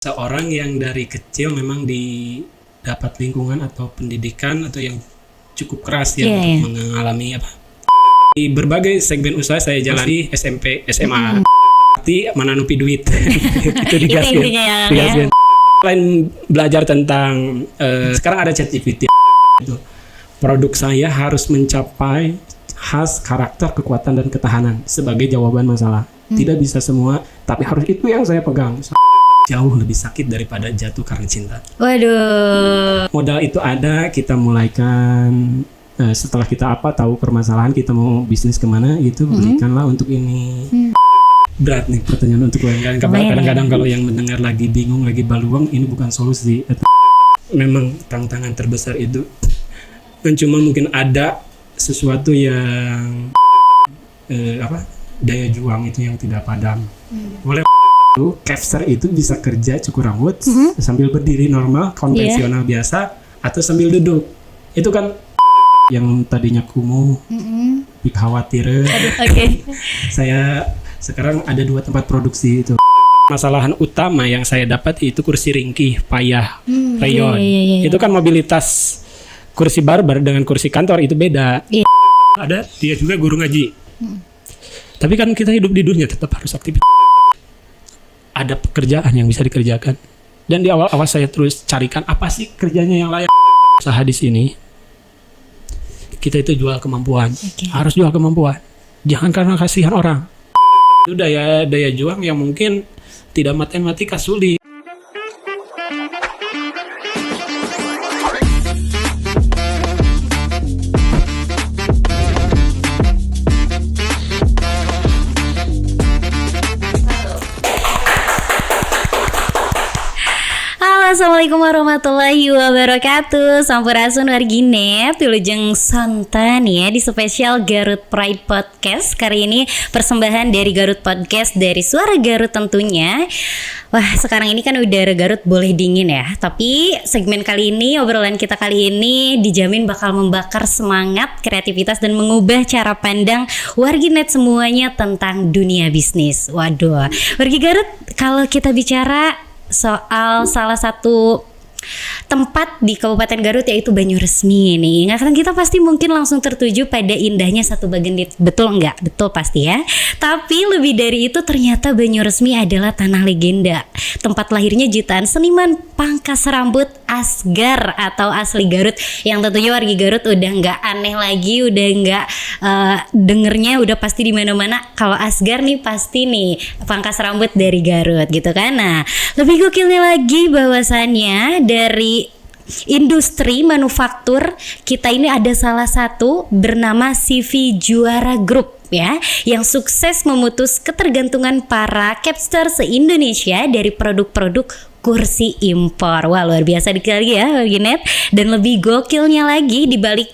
Seorang yang dari kecil memang didapat lingkungan atau pendidikan atau yang cukup keras ya untuk mengalami di berbagai segmen usaha saya jalani SMP, SMA, arti menanupi duit itu digaskan. Selain belajar tentang sekarang ada ChatGPT itu produk saya harus mencapai khas karakter, kekuatan dan ketahanan sebagai jawaban masalah. Tidak bisa semua, tapi harus itu yang saya pegang. Jauh lebih sakit daripada jatuh karena cinta. Waduh. Modal itu ada, kita mulaikan setelah kita tahu permasalahan, kita mau bisnis kemana, itu berikanlah untuk ini. Berat nih pertanyaan untuk kalian. Kadang-kadang kalau yang mendengar lagi bingung, lagi baluang, ini bukan solusi. Memang tantangan terbesar itu kan cuma mungkin ada sesuatu yang daya juang itu yang tidak padam. Boleh capster itu bisa kerja cukur rambut sambil berdiri normal konvensional biasa atau sambil duduk. Itu kan yang tadinya kumuh, khawatir. Saya sekarang ada 2 tempat produksi itu. Masalahan utama yang saya dapat itu kursi ringkih, payah, rayon. Itu kan mobilitas kursi barber dengan kursi kantor itu beda. Ada dia juga guru ngaji. Tapi kan kita hidup di dunia tetap harus aktif. Ada pekerjaan yang bisa dikerjakan. Dan di awal-awal saya terus carikan apa sih kerjanya yang layak. Usaha di sini kita itu jual kemampuan. Harus jual kemampuan. Jangan karena kasihan orang. Itu daya juang yang mungkin tidak matematika sulit. Assalamualaikum warahmatullahi wabarakatuh. Sampurasun warginet, wilujeng sonten ya di spesial Garut Pride Podcast. Kali ini persembahan dari Garut Podcast dari Suara Garut tentunya. Wah, sekarang ini kan udara Garut boleh dingin ya. Tapi segmen kali ini, obrolan kita kali ini dijamin bakal membakar semangat, kreativitas dan mengubah cara pandang warginet semuanya tentang dunia bisnis. Waduh, wargi Garut, kalau kita bicara soal salah satu tempat di Kabupaten Garut yaitu Banyuresmi nih. Kan kita pasti mungkin langsung tertuju pada indahnya Satu Bagendit. Betul enggak? Betul pasti ya. Tapi lebih dari itu ternyata Banyuresmi adalah tanah legenda. Tempat lahirnya jutaan seniman pangkas rambut Asgar atau asli Garut. Yang tentunya wargi Garut udah enggak aneh lagi, udah enggak dengernya udah pasti di mana-mana. Kalau Asgar nih pasti nih pangkas rambut dari Garut gitu kan. Nah, lebih gokilnya lagi bahwasannya dari industri manufaktur kita ini ada salah satu bernama CV Juara Group ya, yang sukses memutus ketergantungan para capster se-Indonesia dari produk-produk kursi impor. Wah, luar biasa dikali ya warginet. Dan lebih gokilnya lagi, di balik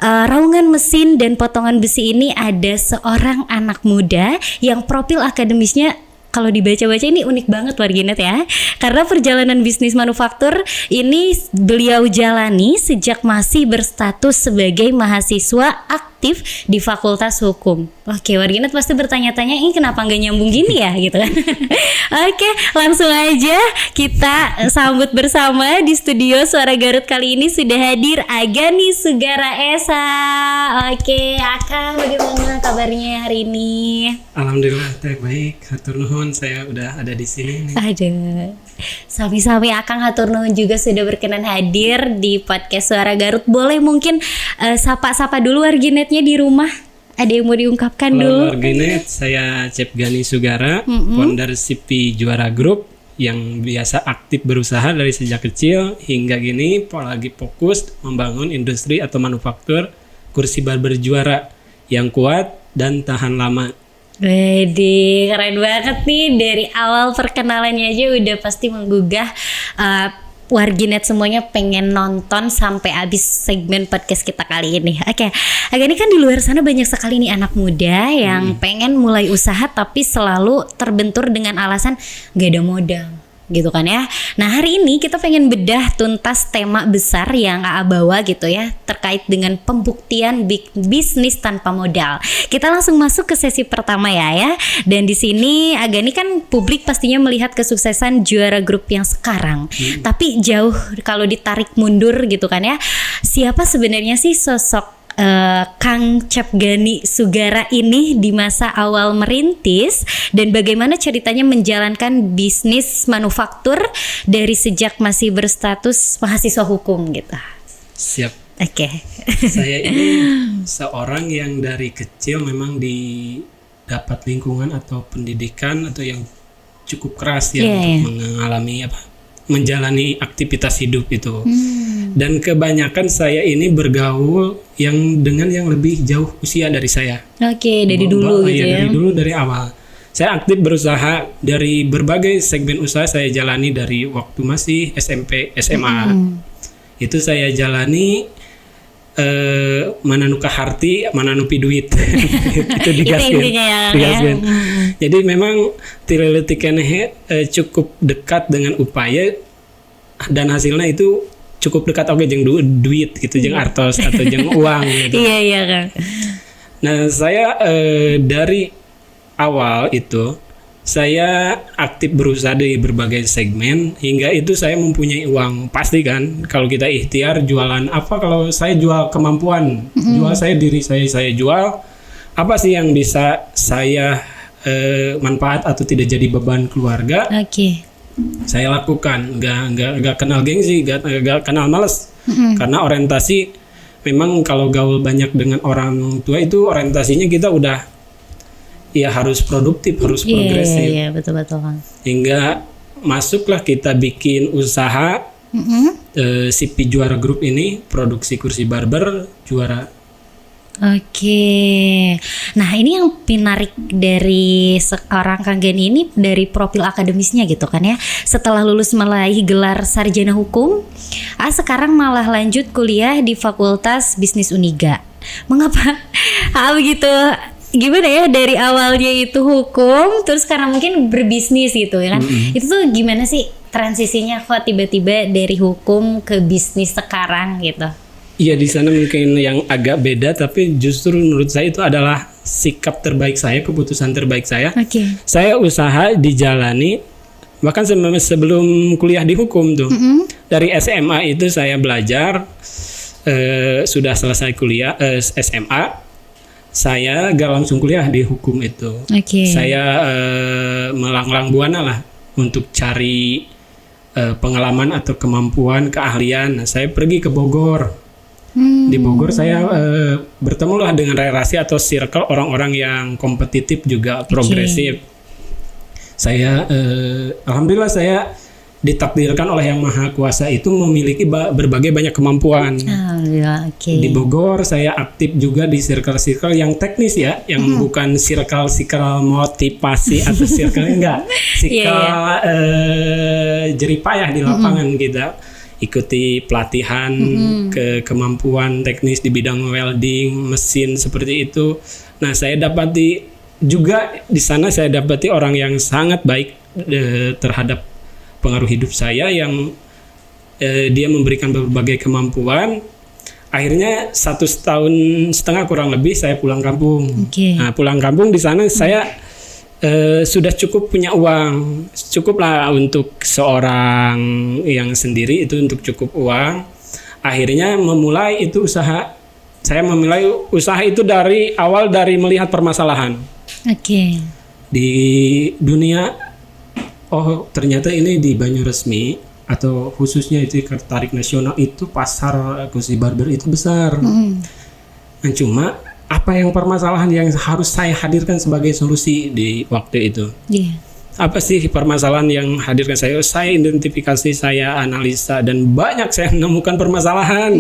raungan mesin dan potongan besi ini ada seorang anak muda yang profil akademisnya kalau dibaca-baca ini unik banget warginet ya. Karena perjalanan bisnis manufaktur ini beliau jalani sejak masih berstatus sebagai mahasiswa aktif di Fakultas Hukum. Oke, warginet pasti bertanya-tanya, ini kenapa nggak nyambung gini ya gitu kan. Oke, langsung aja kita sambut bersama di studio Suara Garut. Kali ini sudah hadir Agani Sugara Esa. Oke, Akang bagaimana kabarnya hari ini? Alhamdulillah baik, hatur nuhun, saya udah ada di sini nih. Aduh, sami-sami Akang hatur nuhun juga sudah berkenan hadir di podcast Suara Garut. Boleh mungkin sapa-sapa dulu warginetnya di rumah. Ada yang mau diungkapkan dulu? Warginet, saya Cep Gani Sugara, founder CV Juara Group yang biasa aktif berusaha dari sejak kecil hingga gini lagi fokus membangun industri atau manufaktur kursi barber juara yang kuat dan tahan lama. Wede, keren banget nih, dari awal perkenalannya aja udah pasti menggugah warginet semuanya pengen nonton sampai habis segmen podcast kita kali ini. Oke, ini kan di luar sana banyak sekali nih anak muda yang pengen mulai usaha tapi selalu terbentur dengan alasan gak ada modal. gitu kan ya. Nah hari ini kita pengen bedah tuntas tema besar yang AA bawa gitu ya, terkait dengan pembuktian bisnis tanpa modal. Kita langsung masuk ke sesi pertama ya. Dan di sini Agani kan publik pastinya melihat kesuksesan juara grup yang sekarang. Tapi jauh kalau ditarik mundur gitu kan ya, siapa sebenarnya sih sosok Kang Capgani Sugara ini di masa awal merintis, dan bagaimana ceritanya menjalankan bisnis manufaktur dari sejak masih berstatus mahasiswa hukum gitu. Siap. Oke. Saya ini seorang yang dari kecil memang dapat lingkungan atau pendidikan atau yang cukup keras ya untuk mengalami menjalani aktivitas hidup itu. Dan kebanyakan saya ini bergaul dengan yang lebih jauh usia dari saya. Oke, dari dulu gitu ya. Dari awal. Saya aktif berusaha dari berbagai segmen usaha saya jalani dari waktu masih SMP, SMA. Itu saya jalani mananuka harti, mananupi duit. Itu digaskan. Jadi memang tileletik cukup dekat dengan upaya dan hasilnya itu cukup dekat jeung duit gitu, jeung artos atau jeung uang gitu. Iya kan. Nah, saya dari awal itu saya aktif berusaha di berbagai segmen hingga itu saya mempunyai uang. Pasti kan kalau kita ikhtiar jualan apa, kalau saya jual kemampuan, jual saya diri saya jual apa sih yang bisa saya manfaat atau tidak jadi beban keluarga. Saya lakukan, nggak kenal gengsi, nggak kenal malas, karena orientasi memang kalau gaul banyak dengan orang tua itu orientasinya kita udah ya harus produktif, harus progresif. Iya, betul. Hingga masuklah kita bikin usaha CP Juara Group ini, produksi kursi barber juara. Nah ini yang menarik dari seorang Kang Gani ini dari profil akademisnya gitu kan ya. Setelah lulus meraih gelar sarjana hukum, sekarang malah lanjut kuliah di Fakultas Bisnis Uniga. Mengapa begitu? Gimana ya, dari awalnya itu hukum terus karena mungkin berbisnis gitu ya kan. Itu tuh gimana sih transisinya kok tiba-tiba dari hukum ke bisnis sekarang gitu? Iya, di sana mungkin yang agak beda, tapi justru menurut saya itu adalah sikap terbaik saya, keputusan terbaik saya. Saya usaha dijalani bahkan sebelum kuliah di hukum tuh. Dari SMA itu saya belajar, sudah selesai kuliah SMA, saya gak langsung kuliah di hukum itu. Saya melanglang buana lah untuk cari pengalaman atau kemampuan, keahlian. Nah, saya pergi ke Bogor. Di Bogor saya bertemulah dengan relasi atau circle orang-orang yang kompetitif juga progresif. Saya alhamdulillah saya ditakdirkan oleh Yang Maha Kuasa itu memiliki berbagai banyak kemampuan. Di Bogor saya aktif juga di circle-circle yang teknis ya, yang bukan circle motivasi atau circle enggak, circle jeripayah di lapangan kita. Ikuti pelatihan ke kemampuan teknis di bidang welding, mesin seperti itu. Nah, saya dapati juga di sana saya dapati orang yang sangat baik terhadap pengaruh hidup saya yang dia memberikan berbagai kemampuan. Akhirnya 1,5 tahun kurang lebih saya pulang kampung. Nah, pulang kampung di sana saya sudah cukup punya uang, cukuplah untuk seorang yang sendiri itu untuk cukup uang. Akhirnya memulai itu usaha. Saya memulai usaha itu dari awal dari melihat permasalahan. Di dunia, ternyata ini di Banyuresmi atau khususnya itu Tarik Nasional itu pasar kursi barber itu besar. Nah, cuma apa yang permasalahan yang harus saya hadirkan sebagai solusi di waktu itu? Apa sih permasalahan yang hadirkan saya? Saya identifikasi, saya analisa, dan banyak saya menemukan permasalahan.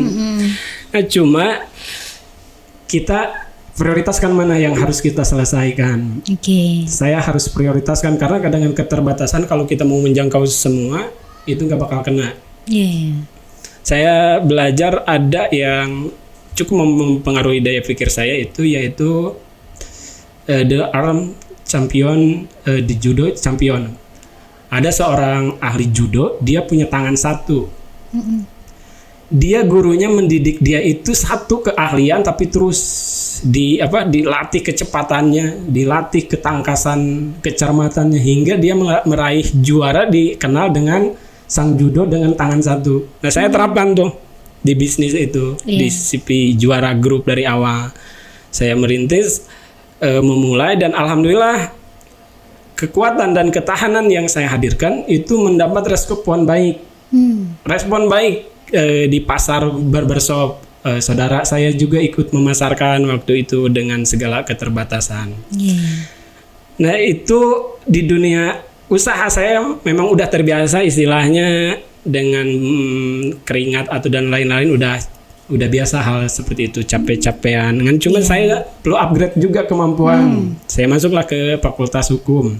Nah, cuma kita prioritaskan mana yang harus kita selesaikan. Saya harus prioritaskan karena kadang dengan keterbatasan kalau kita mau menjangkau semua itu nggak bakal kena. Saya belajar ada yang cukup mempengaruhi daya pikir saya itu yaitu the arm champion, di judo champion Ada seorang ahli judo, dia punya tangan satu. Dia gurunya mendidik dia itu satu keahlian, tapi terus dilatih kecepatannya, dilatih ketangkasan, kecermatannya, hingga dia meraih juara, dikenal dengan sang judo dengan tangan satu. Nah, saya terapkan tuh di bisnis itu, di CP Juara Group dari awal. Saya merintis, memulai, dan alhamdulillah kekuatan dan ketahanan yang saya hadirkan itu mendapat respon baik. Respon baik di pasar barbershop. Saudara saya juga ikut memasarkan waktu itu dengan segala keterbatasan. Nah, itu di dunia usaha saya memang udah terbiasa istilahnya dengan keringat atau dan lain-lain, udah biasa hal seperti itu, capek-capean. Kan cuma saya perlu upgrade juga kemampuan. Saya masuklah ke Fakultas Hukum.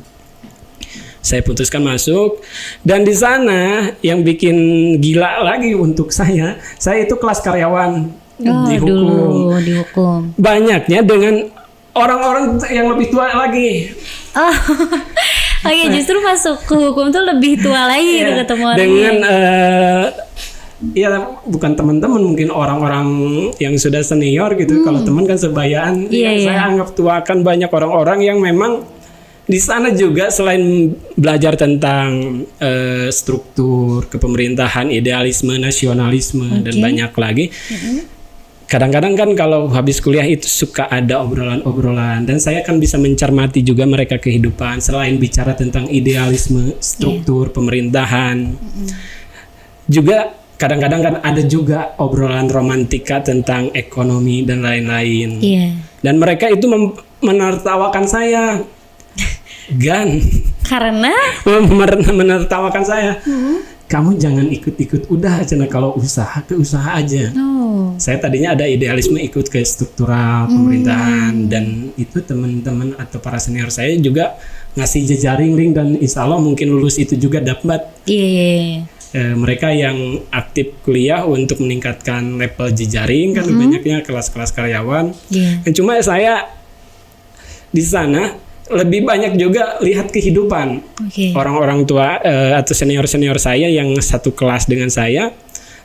Saya putuskan masuk, dan di sana yang bikin gila lagi untuk saya itu kelas karyawan di hukum. Di hukum. Banyaknya dengan orang-orang yang lebih tua lagi. Oke, justru masuk ke hukum tuh lebih tua lagi gitu ketemu orang. Dengan bukan teman-teman, mungkin orang-orang yang sudah senior gitu. Kalau teman kan sebayaan. Saya anggap tua, kan banyak orang-orang yang memang di sana juga selain belajar tentang struktur kepemerintahan, idealisme, nasionalisme, dan banyak lagi. Kadang-kadang kan kalau habis kuliah itu suka ada obrolan-obrolan, dan saya kan bisa mencermati juga mereka kehidupan selain bicara tentang idealisme, struktur pemerintahan. Juga kadang-kadang kan ada juga obrolan romantika tentang ekonomi dan lain-lain. Dan mereka itu menertawakan saya. Karena menertawakan saya. Kamu jangan ikut-ikut, udah aja kalau usaha ke usaha aja. Saya tadinya ada idealisme ikut ke struktural pemerintahan, dan itu teman-teman atau para senior saya juga ngasih jejaring ring, dan insya Allah mungkin lulus itu juga dapat. Mereka yang aktif kuliah untuk meningkatkan level jejaring, kan banyaknya kelas-kelas karyawan. Cuma saya di sana lebih banyak juga lihat kehidupan orang-orang tua atau senior-senior saya yang satu kelas dengan saya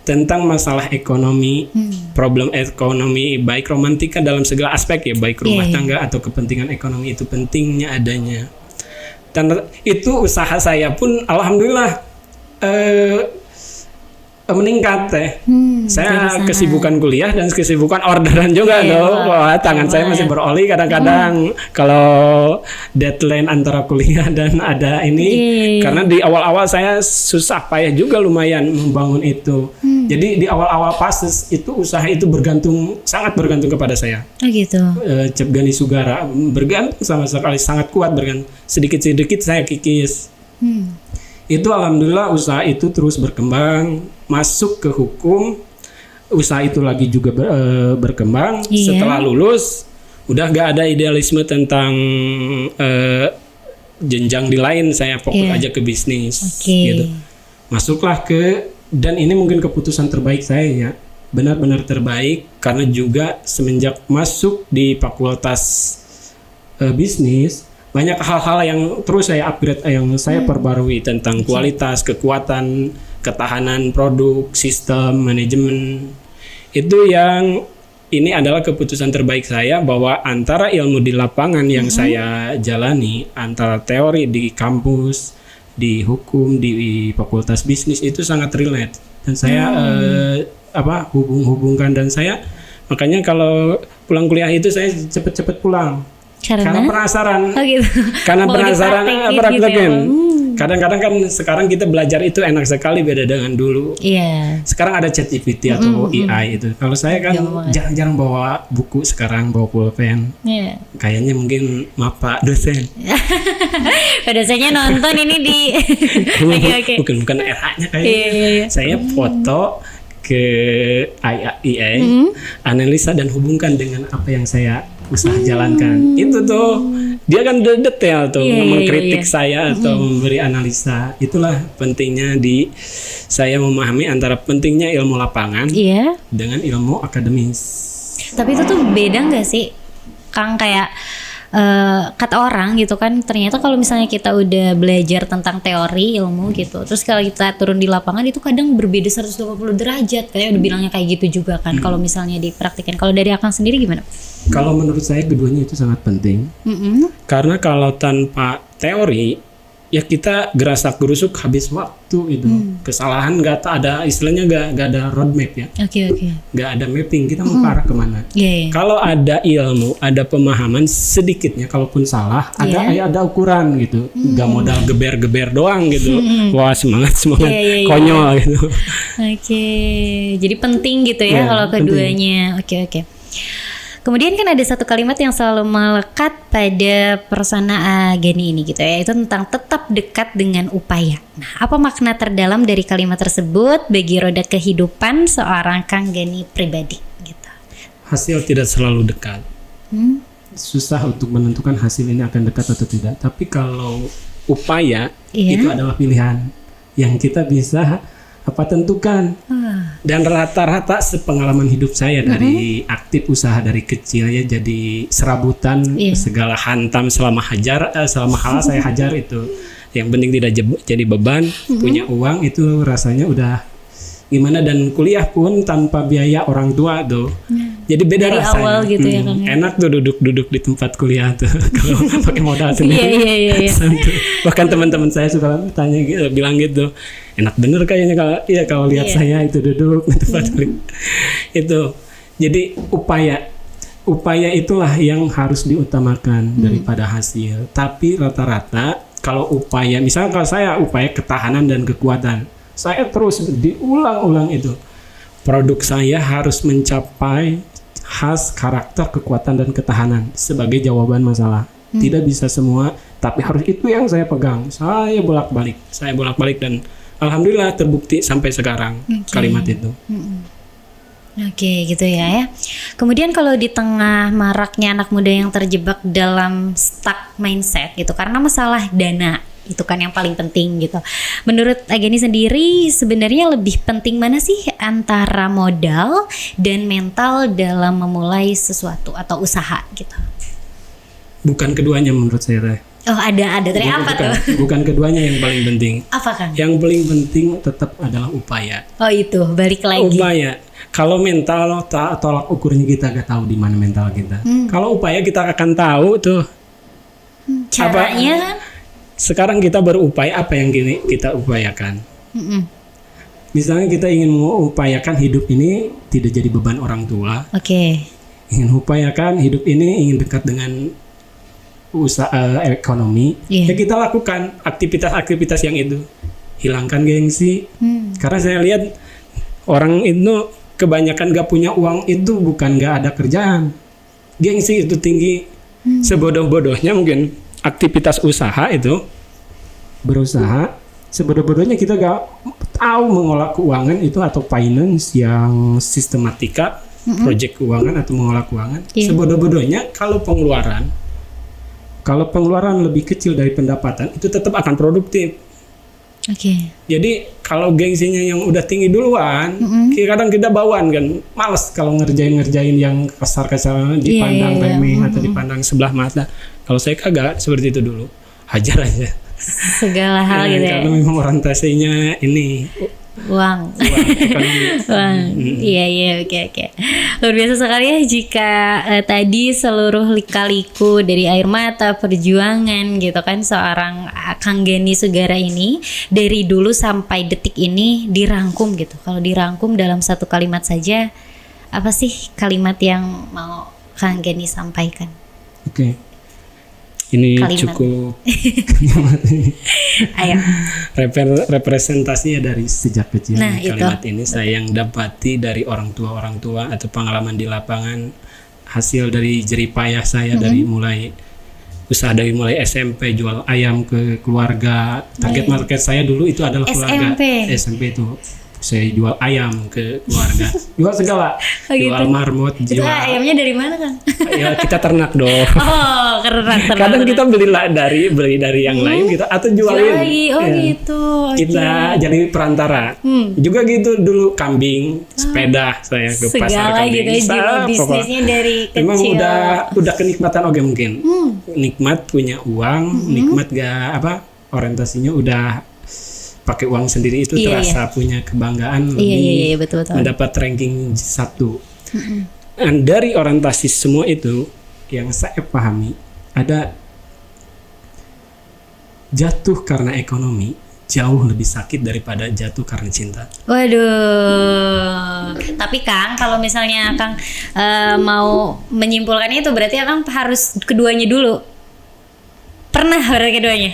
tentang masalah ekonomi, problem ekonomi, baik romantika dalam segala aspek ya, baik rumah tangga atau kepentingan ekonomi, itu pentingnya adanya. Dan itu usaha saya pun alhamdulillah meningkat saya kesibukan kuliah dan kesibukan orderan juga Wah, tangan saya masih beroli kadang-kadang kalau deadline antara kuliah dan ada ini. Karena di awal-awal saya susah payah juga lumayan membangun itu. Jadi di awal-awal fase itu usaha itu sangat bergantung kepada saya. Cep Gani Sugara bergantung sama sekali, sangat kuat bergantung. Sedikit-sedikit saya kikis. Itu alhamdulillah usaha itu terus berkembang, masuk ke hukum, usaha itu lagi juga berkembang. Setelah lulus udah gak ada idealisme tentang jenjang di lain, saya fokus aja ke bisnis gitu. Masuklah dan ini mungkin keputusan terbaik saya ya, benar-benar terbaik, karena juga semenjak masuk di fakultas bisnis, banyak hal-hal yang terus saya upgrade, yang saya perbarui tentang kualitas, kekuatan, ketahanan produk, sistem, manajemen. Itu yang ini adalah keputusan terbaik saya, bahwa antara ilmu di lapangan yang saya jalani, antara teori di kampus, di hukum, di fakultas bisnis, itu sangat relate. Dan saya hubung-hubungkan, dan saya makanya kalau pulang kuliah itu saya cepet-cepet pulang. Karena penasaran. Karena penasaran praktekin. Kadang-kadang kan sekarang kita belajar itu enak sekali, beda dengan dulu. Sekarang ada ChatGPT atau AI itu. Kalau saya kan jarang-jarang bawa buku sekarang, bawa pulpen. Kayaknya mungkin Pak dosen. Pak dosennya nonton ini di bukan RH-nya kayaknya. Saya foto ke AI, analisa dan hubungkan dengan apa yang saya usaha jalankan. Itu tuh dia kan detail tuh, mengkritik saya atau memberi analisa. Itulah pentingnya saya memahami antara pentingnya ilmu lapangan dengan ilmu akademis. Tapi itu tuh beda nggak sih, Kang? Kayak kata orang gitu kan, ternyata kalau misalnya kita udah belajar tentang teori ilmu gitu, terus kalau kita turun di lapangan itu kadang berbeda 180 derajat, kayak udah bilangnya kayak gitu juga kan. Kalau misalnya dipraktikin, kalau dari Akang sendiri gimana? Kalau menurut saya keduanya itu sangat penting. Karena kalau tanpa teori ya kita gerasak gerusuk habis waktu itu. Kesalahan nggak ada istilahnya, nggak ada roadmap ya. Oke. Nggak ada mapping kita mau ke arah kemana. Iya. Kalau ada ilmu, ada pemahaman sedikitnya, kalaupun salah, ada ukuran gitu. Nggak modal geber-geber doang gitu. Wah semangat Iya. konyol gitu. Oke, jadi penting gitu ya kalau keduanya. Oke. Kemudian kan ada satu kalimat yang selalu melekat pada persona Gani ini gitu ya, itu tentang tetap dekat dengan upaya. Nah, apa makna terdalam dari kalimat tersebut bagi roda kehidupan seorang Kang Gani pribadi gitu? Hasil tidak selalu dekat. Susah untuk menentukan hasil ini akan dekat atau tidak. Tapi kalau upaya itu adalah pilihan yang kita bisa tentukan. Dan rata-rata sepengalaman hidup saya dari aktif usaha dari kecil ya, jadi serabutan segala hantam selama hal saya hajar itu. Yang penting tidak jadi beban, punya uang itu rasanya udah gimana, dan kuliah pun tanpa biaya orang tua tuh. Jadi beda dari rasanya. Awal gitu ya, Kang. Enak tuh duduk di tempat kuliah tuh kalau pakai modal sendiri. Iya. Bahkan teman-teman saya suka tanya gitu, bilang gitu, enak bener kayaknya kalau lihat saya itu duduk di tempat kuliah. Itu. Jadi upaya itulah yang harus diutamakan daripada hasil. Tapi rata-rata kalau upaya, misalnya kalau saya upaya ketahanan dan kekuatan, saya terus diulang-ulang itu. Produk saya harus mencapai khas karakter, kekuatan, dan ketahanan sebagai jawaban masalah. Tidak bisa semua, tapi harus itu yang saya pegang. Saya bolak-balik dan alhamdulillah terbukti sampai sekarang kalimat itu. Oke, gitu ya. Kemudian kalau di tengah maraknya anak muda yang terjebak dalam stuck mindset gitu karena masalah dana, itu kan yang paling penting gitu. Menurut Agani sendiri sebenarnya lebih penting mana sih antara modal dan mental dalam memulai sesuatu atau usaha gitu? Bukan keduanya menurut saya, Teh. Oh, ada tadi apa tuh? Bukan keduanya yang paling penting. Apa kan? Yang paling penting tetap adalah upaya. Oh, itu balik lagi. Upaya. Kalau mental tolak ukurnya kita gak tahu di mana mental kita. Kalau upaya kita akan tahu tuh. Caranya kan? Sekarang kita berupaya apa yang kita upayakan. Misalnya kita ingin mengupayakan hidup ini tidak jadi beban orang tua. Oke. Ingin upayakan hidup ini ingin dekat dengan usaha ekonomi. Ya kita lakukan aktivitas-aktivitas yang itu. Hilangkan gengsi. Karena saya lihat orang itu kebanyakan gak punya uang itu bukan gak ada kerjaan. Gengsi itu tinggi. Sebodoh-bodohnya mungkin aktivitas usaha itu, berusaha sebodoh-bodohnya kita gak tahu mengolah keuangan itu atau finance yang sistematika, project keuangan atau mengolah keuangan. Sebodoh-bodohnya kalau pengeluaran lebih kecil dari pendapatan itu tetap akan produktif. Jadi kalau gengsinya yang udah tinggi duluan, kadang kita bawaan kan, males kalau ngerjain yang kasar-kasar dipandang remeh atau dipandang sebelah mata. Kalau saya kagak seperti itu dulu, hajar aja. Segala hal gitu ya. Karena memang orientasinya ini uang. Iya, oke. Luar biasa sekali ya jika tadi seluruh lika-liku dari air mata perjuangan gitu kan seorang Kang Gani Sugara ini dari dulu sampai detik ini dirangkum gitu. Kalau dirangkum dalam satu kalimat saja, apa sih kalimat yang mau Kang Gani sampaikan? Oke. Ini kalimat. Cukup Ayo. Representasinya dari sejak kecil. Nah, kalimat ini saya yang dapati dari orang tua atau pengalaman di lapangan, hasil dari jeripayah saya dari mulai SMP jual ayam ke keluarga. Target market saya dulu itu adalah keluarga. SMP itu Saya jual ayam ke keluarga, jual segala, Oh, gitu. jual marmot, Itu jual. ayamnya dari mana, Kang? Ya kita ternak dong. Oh, keren. Kadang kita beli dari yang lain gitu atau jualin. lagi. Oh, Ya. gitu. Oke. Kita jadi perantara. Juga gitu dulu kambing, sepeda saya ke pasar Segala kambing. gitu ya, jiwa Pokok. bisnisnya dari kecil. Memang udah kenikmatan oke mungkin. Nikmat punya uang, nikmat gak apa orientasinya udah pakai uang sendiri itu Iya, terasa punya kebanggaan lebih Iya, betul. mendapat ranking 1. Dan dari orientasi semua itu yang saya pahami ada jatuh karena ekonomi jauh lebih sakit daripada jatuh karena cinta. Waduh. Tapi Kang, kalau misalnya Kang mau menyimpulkannya itu berarti Kang harus keduanya dulu. Pernah berarti keduanya.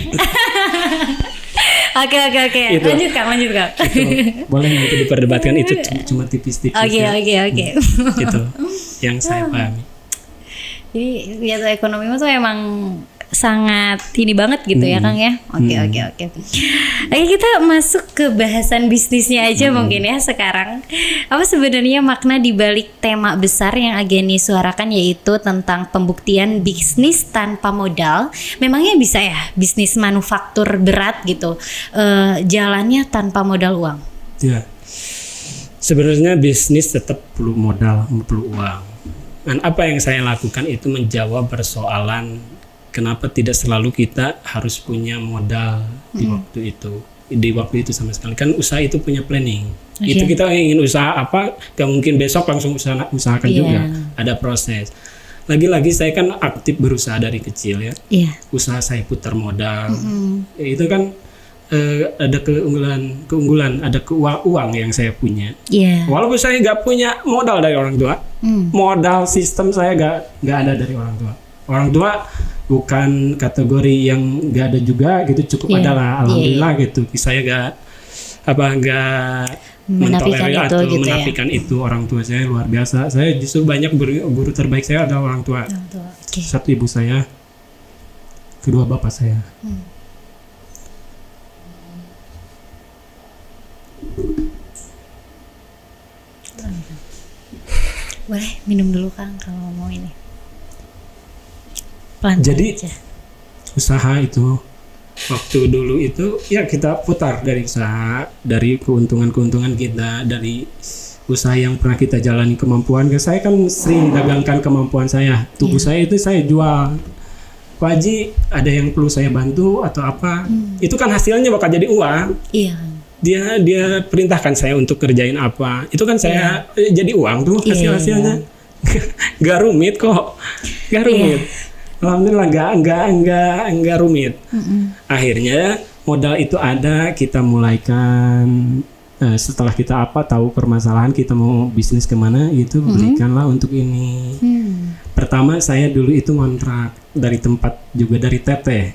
Oke. Itu. Lanjut Kang. Itu boleh nanti diperdebatkan itu cuma tipis-tipis. Oke. Itu yang saya pahami. Jadi jatuh ekonomi itu emang sangat ini banget gitu ya Kang ya. Oke. Oke, kita masuk ke bahasan bisnisnya aja mungkin ya sekarang. Apa sebenarnya makna dibalik tema besar yang Ageni suarakan yaitu tentang pembuktian bisnis tanpa modal? Memangnya bisa ya bisnis manufaktur berat gitu jalannya tanpa modal uang? Ya. Sebenarnya bisnis tetap perlu modal, perlu uang. Dan apa yang saya lakukan itu menjawab persoalan kenapa tidak selalu kita harus punya modal di waktu itu sama sekali. Kan usaha itu punya planning. Okay. Itu kita ingin usaha apa, gak mungkin besok langsung usahakan juga. Ada proses. Lagi-lagi saya kan aktif berusaha dari kecil ya. Usaha saya putar modal. Itu kan ada keunggulan, ada uang yang saya punya. Walaupun saya gak punya modal dari orang tua, modal sistem saya gak ada dari orang tua. Orang tua bukan kategori yang gak ada juga gitu, cukup adalah alhamdulillah gitu. Saya gak mentolerir atau gitu menafikan itu. Orang tua saya luar biasa. Saya justru banyak guru terbaik saya adalah orang tua. Satu ibu saya, kedua bapak saya. Boleh minum dulu Kang kalau mau ini. Pelan-pelan Jadi aja. Usaha itu waktu dulu itu ya kita putar dari usaha, dari keuntungan kita, dari usaha yang pernah kita jalani kemampuan. Saya kan sering dagangkan kemampuan saya, tubuh saya itu saya jual. Pak Haji ada yang perlu saya bantu atau apa, itu kan hasilnya bakal jadi uang. Dia perintahkan saya untuk kerjain apa, itu kan saya jadi uang tuh hasilnya. Gak rumit kok, gak rumit. Alhamdulillah nggak rumit. Akhirnya modal itu ada, kita mulaikan. Setelah kita tahu permasalahan, kita mau bisnis kemana, itu berikanlah untuk ini. Pertama saya dulu itu kontrak dari tempat juga dari teteh,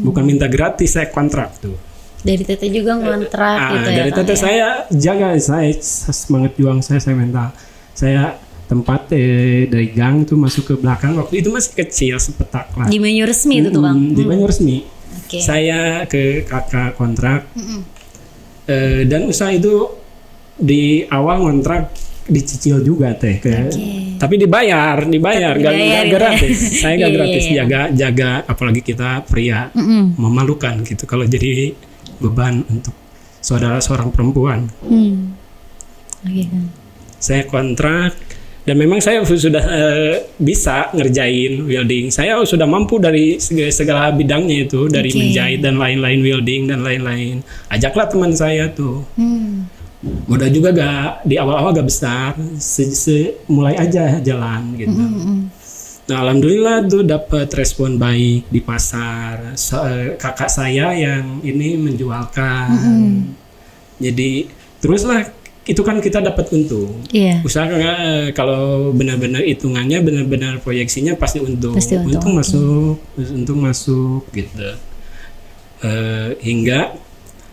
bukan minta gratis, saya kontrak tuh. Dari teteh juga ngontrak gitu ya. Dari teteh saya jaga, saya semangat juang saya mental. Saya tempat dari gang tuh masuk ke belakang, waktu itu masih kecil sepetak lah. Di Banyu Resmi itu tuh Bang. Di Banyu Resmi. Okay. Saya ke kakak kontrak. Dan usaha itu di awal kontrak dicicil juga teh. Tapi dibayar gak gratis. Saya gak gratis, jaga apalagi kita pria. Memalukan gitu kalau jadi beban untuk saudara seorang perempuan. Saya kontrak dan memang saya sudah bisa ngerjain welding. Saya sudah mampu dari segala bidangnya itu, dari menjahit dan lain-lain, welding dan lain-lain. Ajaklah teman saya tuh. Modal juga di awal-awal gak besar, mulai aja jalan gitu. Nah, alhamdulillah tuh dapat respon baik di pasar. Kakak saya yang ini menjualkan. Jadi teruslah, itu kan kita dapat untung. Usaha kalau benar-benar hitungannya, benar-benar proyeksinya pasti untung. Untung masuk gitu. Hingga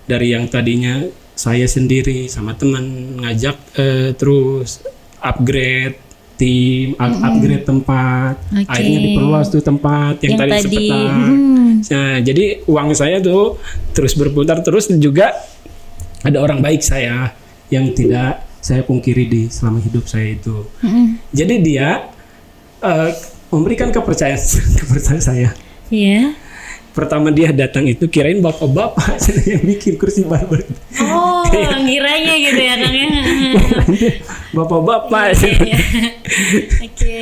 dari yang tadinya saya sendiri sama teman ngajak terus upgrade tim, upgrade tempat, akhirnya diperluas tuh tempat yang tadi sepetak. Nah, jadi uang saya tuh terus berputar terus, juga ada orang baik saya yang tidak saya pungkiri di selama hidup saya itu. Jadi dia memberikan kepercayaan kepada saya. Iya. Pertama dia datang itu kirain bapak-bapak yang bikin kursi barber. Oh, kiranya gitu ya Kang ya. Bapak-bapak. Iya. Oke.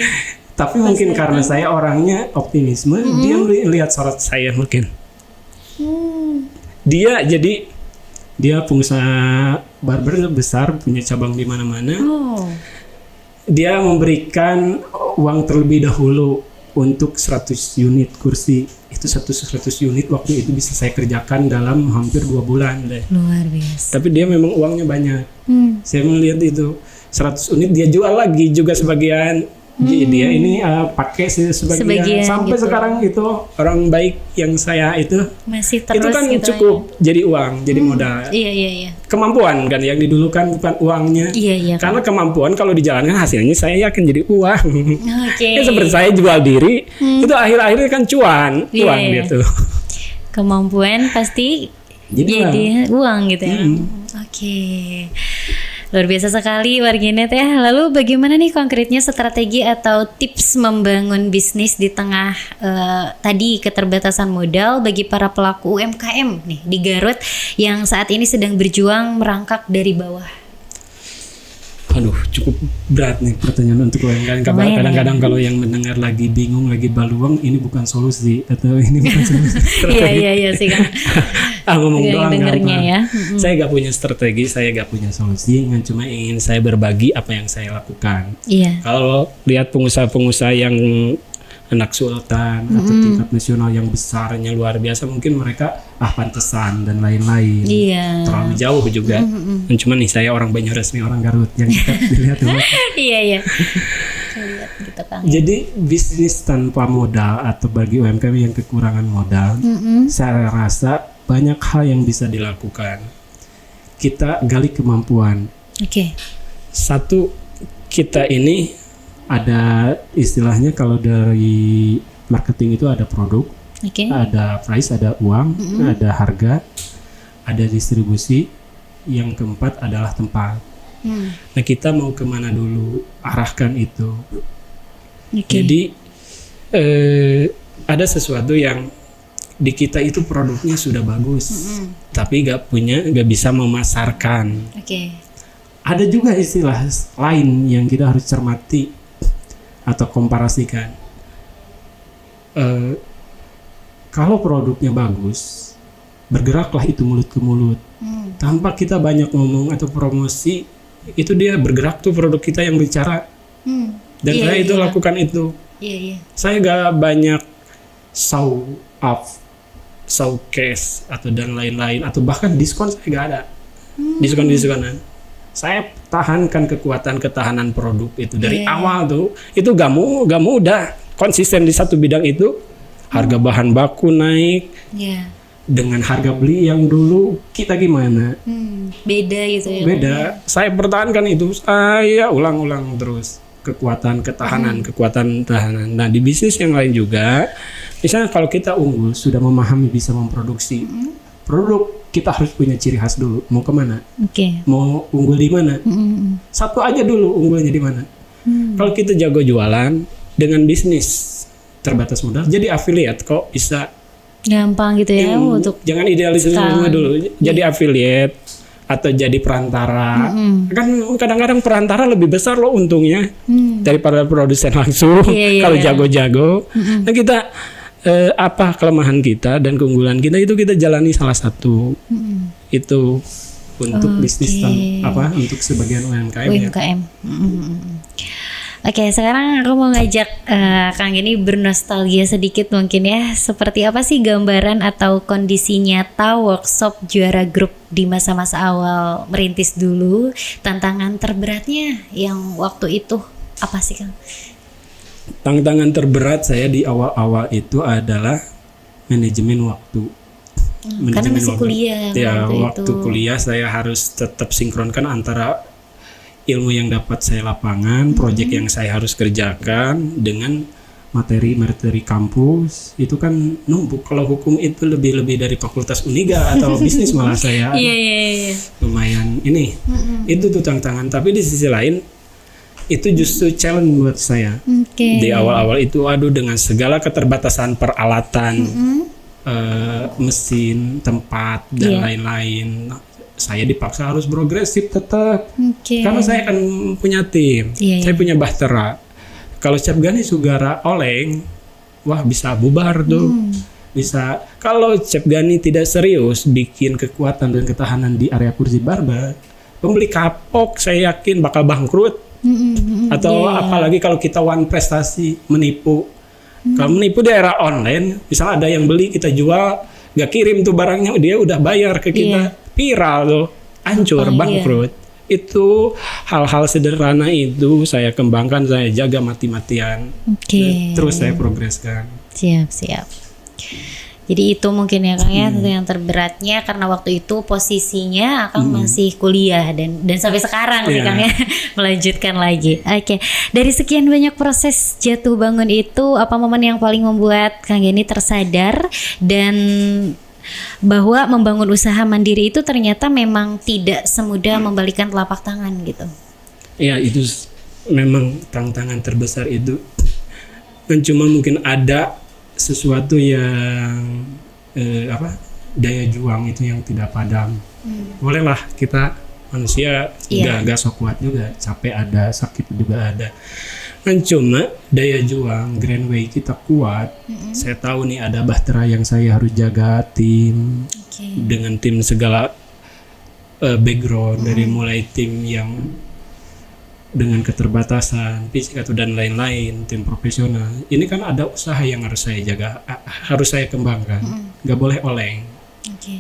Tapi mungkin karena saya orangnya optimisme, dia melihat sorot saya mungkin. Dia pengusaha barber besar, punya cabang di mana-mana. Oh. Dia memberikan uang terlebih dahulu untuk 100 unit kursi. Itu 100 unit waktu itu bisa saya kerjakan dalam hampir 2 bulan deh. Luar biasa. Tapi dia memang uangnya banyak. Saya melihat itu 100 unit dia jual lagi juga sebagian. Dia ini pakai sebagian sampai gitu. Sekarang itu orang baik yang saya itu masih terus itu kan gitu cukup jadi uang, jadi modal. Iya. Kemampuan kan yang didulukan bukan uangnya. Iya. Karena kemampuan kalau dijalankan hasilnya saya yakin jadi uang. Oke. Ya seperti saya jual diri, itu akhir-akhirnya kan cuan gitu. Kemampuan pasti jadi uang gitu ya. Oke. Luar biasa sekali warganet ya. Lalu bagaimana nih konkretnya strategi atau tips membangun bisnis di tengah tadi keterbatasan modal bagi para pelaku UMKM nih di Garut yang saat ini sedang berjuang merangkak dari bawah? Aduh, cukup berat nih pertanyaan untuk UMKM. Kadang-kadang kalau yang mendengar lagi bingung, lagi baluang, ini bukan solusi atau ini bukan solusi. Iya sih kan. Ngomong doang dengernya ya. Saya gak punya strategi, saya gak punya solusi, cuma ingin saya berbagi apa yang saya lakukan. Iya. Kalau lihat pengusaha-pengusaha yang anak sultan atau tingkat nasional yang besarnya luar biasa, mungkin mereka pantesan dan lain-lain. Iya. Terlalu jauh juga. Cuma nih saya orang Banyumas nih, orang Garut yang kita dilihat dulu. Iya. Lihat gitu Kang. Jadi bisnis tanpa modal atau bagi UMKM yang kekurangan modal, saya rasa banyak hal yang bisa dilakukan. Kita gali kemampuan. Oke. Satu, kita ini ada istilahnya kalau dari marketing itu ada produk, ada price, ada uang, ada harga, ada distribusi. Yang keempat adalah tempat. Nah kita mau kemana dulu, arahkan itu. Jadi ada sesuatu yang di kita itu produknya sudah bagus, tapi gak bisa memasarkan. Ada juga istilah lain yang kita harus cermati atau komparasikan. Kalau produknya bagus, bergeraklah itu mulut ke mulut. Tanpa kita banyak ngomong atau promosi, itu dia bergerak tuh produk kita yang bicara. Dan saya itu lakukan itu. Saya gak banyak showcase atau dan lain-lain, atau bahkan diskon saya gak ada. Diskonan. Saya tahankan ketahanan produk itu dari awal tuh. Itu gak mudah konsisten di satu bidang itu. Harga bahan baku naik. Dengan harga beli yang dulu kita gimana? Beda gitu ya. Beda. Saya pertahankan itu. Saya ulang-ulang terus. Kekuatan tahanan. Nah di bisnis yang lain juga, misalnya kalau kita unggul, sudah memahami bisa memproduksi produk, kita harus punya ciri khas dulu. Mau kemana? Mau unggul di mana? Satu aja dulu unggulnya di mana. Kalau kita jago jualan dengan bisnis terbatas modal, jadi affiliate kok bisa. Gampang gitu ya untuk. Jangan idealis semua dulu. Jadi affiliate atau jadi perantara. Kan kadang-kadang perantara lebih besar loh untungnya daripada produsen langsung. Kalau jago-jago. Nah kita apa kelemahan kita dan keunggulan kita itu kita jalani salah satu. Itu untuk bisnis untuk sebagian UMKM. Ya. Oke, sekarang aku mau ngajak Kang ini bernostalgia sedikit mungkin ya. Seperti apa sih gambaran atau kondisi nyata workshop Juara Group di masa-masa awal merintis dulu? Tantangan terberatnya yang waktu itu apa sih Kang? Tantangan terberat saya di awal-awal itu adalah manajemen waktu. Karena masih kuliah. Ya, waktu kuliah saya harus tetap sinkronkan antara ilmu yang dapat saya lapangan, proyek yang saya harus kerjakan dengan materi kampus. Itu kan numpuk. Kalau hukum itu lebih dari fakultas Uniga atau bisnis malah saya. Lumayan ini. Itu tuh tantangan. Tapi di sisi lain itu justru challenge buat saya. Di awal-awal itu, aduh, dengan segala keterbatasan peralatan, mesin, tempat dan lain-lain, saya dipaksa harus progresif tetap. Karena saya kan punya tim, saya punya bahtera. Kalau Chef Gani Sugara oleng, wah bisa bubar tuh. Bisa. Kalau Chef Gani tidak serius bikin kekuatan dan ketahanan di area kursi barber, pembeli kapok saya yakin bakal bangkrut. Atau apalagi kalau kita one prestasi menipu. Kalau menipu di era online, misalnya ada yang beli kita jual, nggak kirim tuh barangnya, dia udah bayar ke kita, viral tuh, hancur, bangkrut. Itu hal-hal sederhana itu saya kembangkan, saya jaga mati-matian, terus saya progreskan. Siap. Jadi itu mungkin ya Kang ya, yang terberatnya karena waktu itu posisinya Kang masih kuliah dan sampai sekarang sih Kang ya melanjutkan lagi. Dari sekian banyak proses jatuh bangun itu, apa momen yang paling membuat Kang Gani tersadar dan bahwa membangun usaha mandiri itu ternyata memang tidak semudah membalikkan telapak tangan gitu? Ya, itu memang tantangan terbesar itu. Dan cuma mungkin ada sesuatu yang daya juang itu yang tidak padam. Bolehlah kita manusia gak sok kuat juga, capek ada, sakit juga ada. Kan cuma daya juang Grand Way kita kuat. Saya tahu nih ada bahtera yang saya harus jaga, tim dengan tim segala background, dari mulai tim yang dengan keterbatasan fisik atau dan lain-lain, tim profesional. Ini kan ada usaha yang harus saya jaga, harus saya kembangkan. Gak boleh oleng.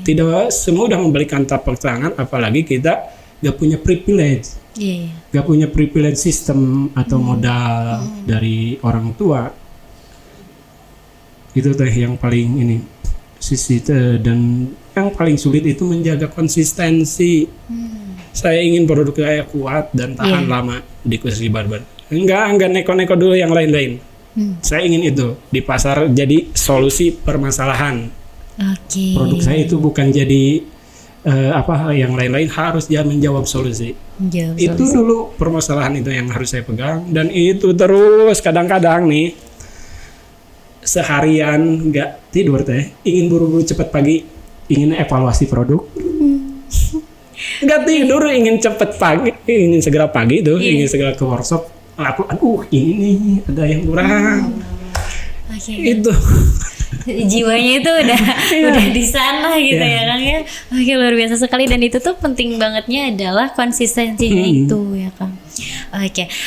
Tidak semudah membalikan telapak tangan, apalagi kita gak punya privilege. Gak punya privilege sistem atau modal dari orang tua. Itu teh yang paling ini sisi dan yang paling sulit itu menjaga konsistensi. Saya ingin produk saya kuat dan tahan lama di kursi barber. Enggak neko-neko dulu yang lain-lain. Saya ingin itu di pasar jadi solusi permasalahan. Produk saya itu bukan jadi yang lain-lain, harus dia menjawab solusi. Itu dulu permasalahan itu yang harus saya pegang, dan itu terus kadang-kadang nih seharian nggak tidur teh, ingin buru-buru cepat pagi, ingin evaluasi produk. Nggak tidur, ingin cepet pagi, ingin segera pagi tuh, ingin segera ke workshop. Ini nih ada yang kurang. Itu jiwanya itu udah di sana gitu ya Kang ya. Luar biasa sekali, dan itu tuh penting bangetnya adalah konsistensinya itu ya Kang.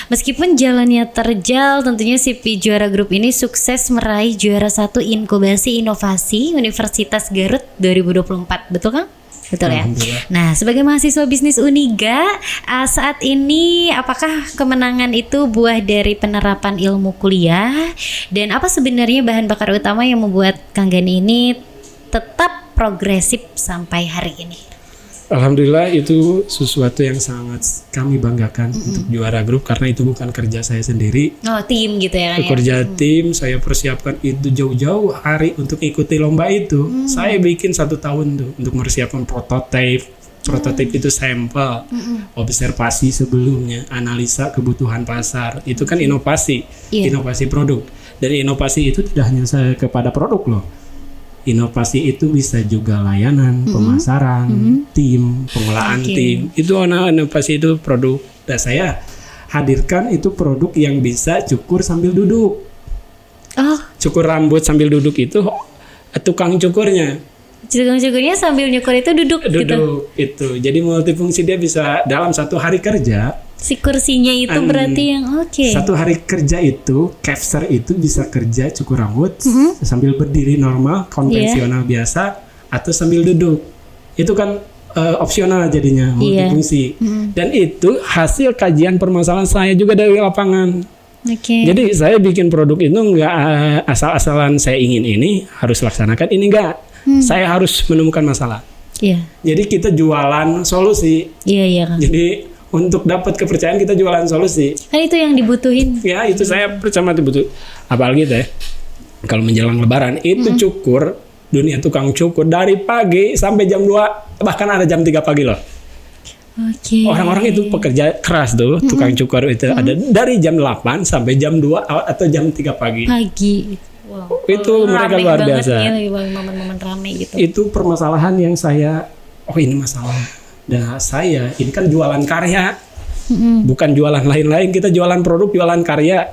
Meskipun jalannya terjal, tentunya CP Juara Group ini sukses meraih juara 1 inkubasi inovasi Universitas Garut 2024, betul Kang? Betul ya. Nah, sebagai mahasiswa bisnis Uniga, saat ini apakah kemenangan itu buah dari penerapan ilmu kuliah, dan apa sebenarnya bahan bakar utama yang membuat Kang Gani ini tetap progresif sampai hari ini? Alhamdulillah, itu sesuatu yang sangat kami banggakan untuk Juara Group, karena itu bukan kerja saya sendiri. Tim gitu ya. Kerja tim, saya persiapkan itu jauh-jauh hari untuk ikuti lomba itu. Saya bikin 1 tahun tuh untuk mempersiapkan prototipe. Prototipe itu sampel, observasi sebelumnya, analisa kebutuhan pasar. Itu kan inovasi, inovasi produk. Dan inovasi itu tidak hanya kepada produk loh. Inovasi itu bisa juga layanan, pemasaran, tim, pengolahan tim. Itu inovasi itu produk. Dan saya hadirkan itu produk yang bisa cukur sambil duduk. Cukur rambut sambil duduk itu tukang cukurnya. Tukang cukurnya sambil nyukur itu duduk gitu. Itu. Jadi multifungsi, dia bisa dalam 1 hari kerja. Si kursinya itu berarti yang 1 hari kerja itu, capser itu bisa kerja cukur rambut sambil berdiri normal, konvensional biasa, atau sambil duduk. Itu kan opsional jadinya, multifungsi. Dan itu hasil kajian permasalahan saya juga dari lapangan. Jadi saya bikin produk itu nggak asal-asalan saya ingin ini, harus laksanakan ini, enggak. Saya harus menemukan masalah. Jadi kita jualan solusi. Kan. Jadi untuk dapat kepercayaan kita jualan solusi. Kan itu yang dibutuhin. Ya, itu saya percaya butuh. Apalagi teh kalau menjelang lebaran itu cukur, dunia tukang cukur dari pagi sampai jam 2, bahkan ada jam 3 pagi loh. Oke. Orang-orang itu pekerja keras tuh, tukang cukur itu ada dari jam 8 sampai jam 2 atau jam 3 pagi. Wow. Itu mereka Rame luar banget biasa. nih, lagi momen-momen rame gitu. Itu permasalahan yang saya, ini masalah. Dan saya ini kan jualan karya, bukan jualan lain-lain. Kita jualan produk, jualan karya,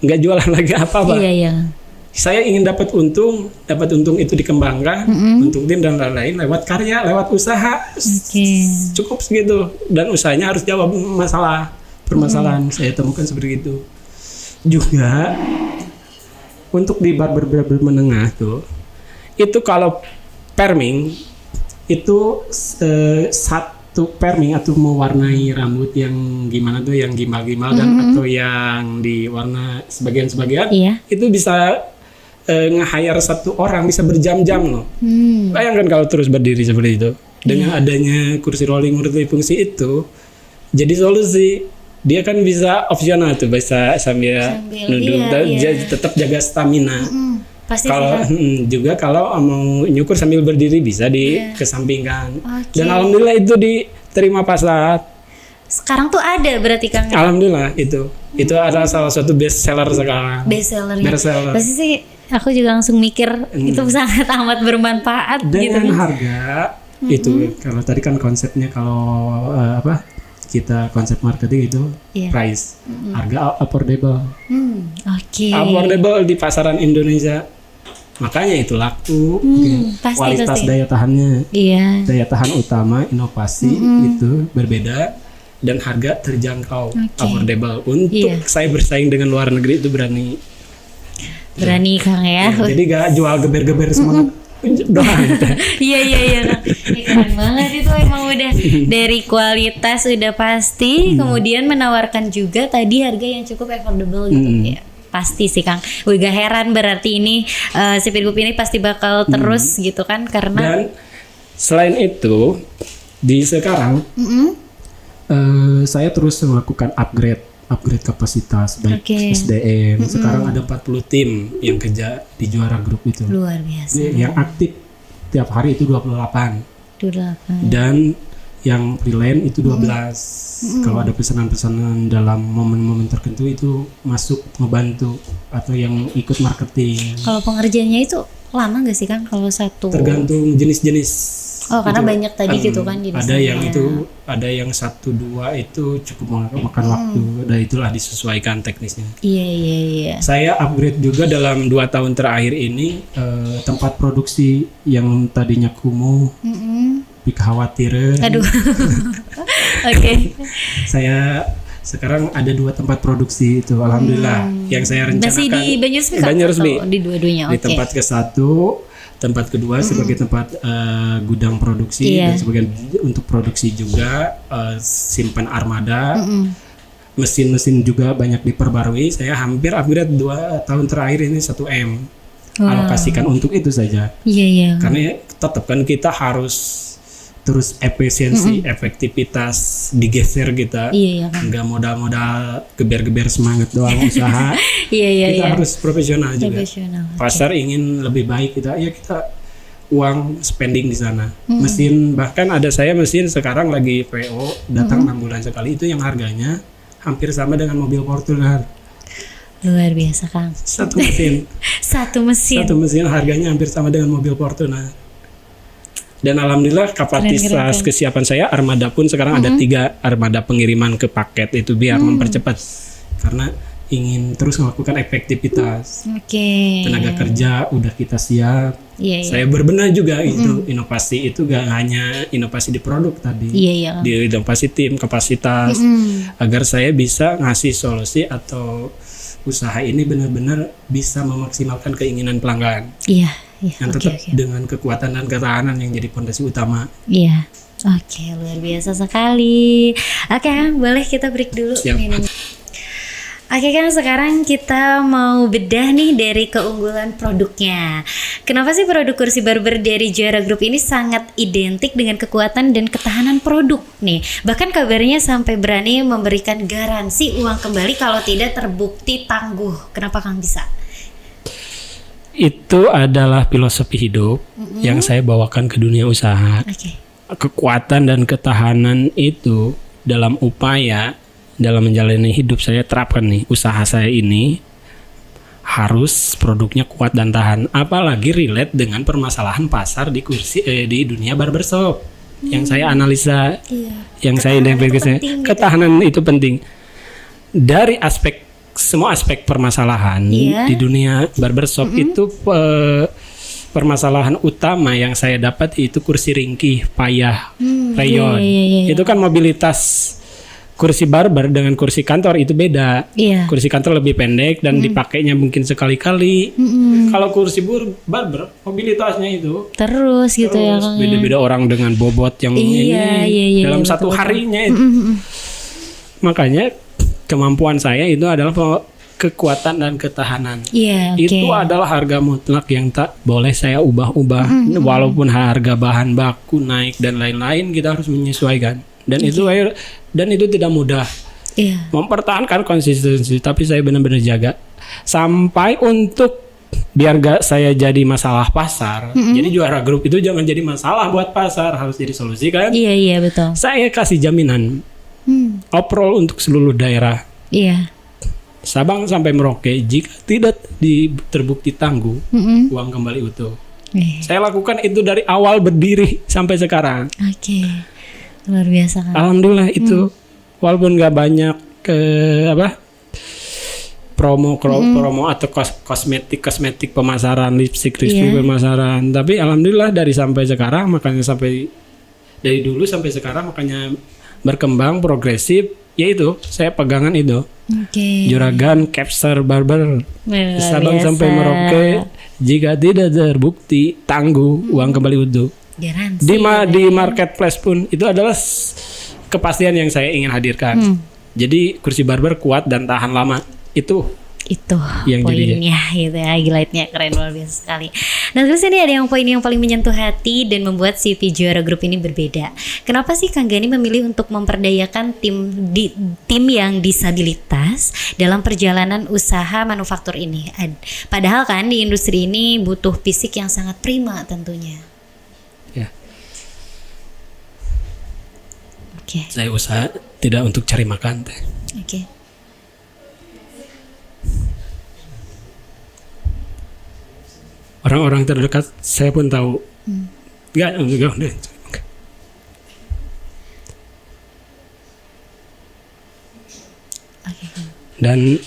nggak jualan lagi apa-apa. Iya. Saya ingin dapat untung itu dikembangkan untuk tim dan lain-lain lewat karya, lewat usaha. Cukup segitu, dan usahanya harus jawab permasalahan saya temukan seperti itu. Juga untuk di barber menengah tuh, itu kalau perming itu satu perming atau mewarnai rambut yang gimana tuh, yang gimbal-gimbal dan atau yang diwarna sebagian-sebagian, itu bisa nge-hire satu orang bisa berjam-jam loh. Bayangkan kalau terus berdiri seperti itu. Dengan adanya kursi rolling multifungsi itu jadi solusi. Dia kan bisa opsional tuh, bisa sambil nunduk tetap jaga stamina. Pasti kalau juga kalau mau nyukur sambil berdiri bisa dikesampingkan. Dan alhamdulillah itu diterima pasar. Sekarang tuh ada berarti Kang. Alhamdulillah itu adalah salah satu best seller sekarang. Best seller. Pasti sih aku juga langsung mikir itu sangat amat bermanfaat dengan gitu. Harga itu kalau tadi kan konsepnya kalau kita konsep marketing itu price, harga affordable. Affordable di pasaran Indonesia. Makanya itu laku. Kualitas daya tahannya. Daya tahan utama, inovasi itu berbeda dan harga terjangkau, affordable. Untuk saya bersaing dengan luar negeri itu berani Kang ya. Jadi gak jual geber-geber semangat doang. Iya. Keren banget itu, emang udah dari kualitas udah pasti, kemudian menawarkan juga tadi harga yang cukup affordable gitu ya. Pasti sih Kang. Gak heran berarti ini Sipir Group ini pasti bakal terus gitu kan, karena dan selain itu di sekarang saya terus melakukan upgrade kapasitas baik SDM. Sekarang ada 40 tim yang kerja di Juara Group itu. Luar biasa. Yang aktif tiap hari itu 28. Dan yang freelance itu 12. Kalau ada pesanan-pesanan dalam momen-momen tertentu itu masuk ngebantu atau yang ikut marketing. Kalau pengerjaannya itu lama nggak sih Kang kalau satu? Tergantung jenis-jenis. Karena banyak tadi gitu kan jenisnya. Ada yang ada yang 1-2 itu cukup makan waktu, dan itulah disesuaikan teknisnya. Iya. Saya upgrade juga dalam 2 tahun terakhir ini tempat produksi yang tadinya kumuh, kekhawatiran. Aduh. Saya sekarang ada 2 tempat produksi itu, alhamdulillah. Yang saya rencanakan. Masih di Banjarmasin atau di dua-duanya? Di tempat ke-1. Tempat kedua sebagai tempat gudang produksi dan sebagian untuk produksi juga, simpan armada, mesin-mesin juga banyak diperbarui. Saya hampir upgrade 2 tahun terakhir ini 1M. Alokasikan untuk itu saja. Iya. Karena tetap kan kita harus terus efisiensi, efektivitas digeser kita. Enggak modal-modal geber-geber semangat doang usaha. Kita harus profesional juga. Pasar ingin lebih baik, kita uang spending di sana. Mesin, bahkan ada saya mesin sekarang lagi PO datang 6 bulan sekali, itu yang harganya hampir sama dengan mobil Fortuner. Luar biasa Kang. Satu mesin. Satu mesin harganya hampir sama dengan mobil Fortuner. Dan alhamdulillah kapasitas kesiapan saya armada pun sekarang ada 3 armada pengiriman ke paket itu biar mempercepat, karena ingin terus melakukan efektivitas. Tenaga kerja udah kita siap. Saya berbenah juga itu inovasi itu gak hanya inovasi di produk tadi, di inovasi tim, kapasitas, agar saya bisa ngasih solusi atau usaha ini benar-benar bisa memaksimalkan keinginan pelanggan. Yang tetap dengan kekuatan dan ketahanan yang jadi fondasi utama. Luar biasa sekali. Boleh kita break dulu minum. Kan sekarang kita mau bedah nih dari keunggulan produknya. Kenapa sih produk kursi barber dari Juara Group ini sangat identik dengan kekuatan dan ketahanan produk nih? Bahkan kabarnya sampai berani memberikan garansi uang kembali kalau tidak terbukti tangguh. Kenapa Kang bisa? Itu adalah filosofi hidup yang saya bawakan ke dunia usaha. kekuatan dan ketahanan itu dalam upaya dalam menjalani hidup saya terapkan nih. Usaha saya ini harus produknya kuat dan tahan, apalagi relate dengan permasalahan pasar di di dunia barbershop yang saya analisa, yang saya identifikasi. Ketahanan itu penting dari semua aspek permasalahan di dunia barbershop. Itu permasalahan utama yang saya dapat itu kursi ringkih, payah, rayon. Itu kan mobilitas. Kursi barber dengan kursi kantor itu beda. Kursi kantor lebih pendek dan dipakainya mungkin sekali-kali. Kalau kursi barber mobilitasnya itu terus gitu ya Kang. Beda-beda orang dengan bobot yang dalam satu harinya itu. Makanya kemampuan saya itu adalah kekuatan dan ketahanan. Itu adalah harga mutlak yang tak boleh saya ubah-ubah. Walaupun harga bahan baku naik dan lain-lain, kita harus menyesuaikan. Dan itu tidak mudah. Mempertahankan konsistensi, tapi saya benar-benar jaga sampai untuk biar gak saya jadi masalah pasar. Jadi juara grup itu jangan jadi masalah buat pasar, harus jadi solusi kan? Iya betul. Saya kasih jaminan overall untuk seluruh daerah. Sabang sampai Merauke, jika tidak terbukti tangguh, uang kembali utuh. Saya lakukan itu dari awal berdiri sampai sekarang. Luar biasa kan? Alhamdulillah itu walaupun nggak banyak promo atau kosmetik pemasaran, lipstick pemasaran, tapi alhamdulillah dari sampai sekarang, makanya dari dulu sampai sekarang makanya berkembang progresif. Yaitu saya pegangan itu Juragan Capster Barber Sabang sampai Merauke, jika tidak terbukti tangguh, uang kembali utuh. Garansi, di marketplace pun itu adalah kepastian yang saya ingin hadirkan. Jadi kursi barber kuat dan tahan lama, itu yang poinnya gitu ya. Highlightnya keren, luar biasa sekali. Nah terus ini ada poin yang paling menyentuh hati dan membuat CV Juara Group ini berbeda. Kenapa sih Kang Gani memilih untuk memperdayakan tim yang disabilitas dalam perjalanan usaha manufaktur ini? Padahal kan di industri ini butuh fisik yang sangat prima tentunya. Saya usaha tidak untuk cari makan teh. Orang-orang terdekat saya pun tahu. Enggak. Dan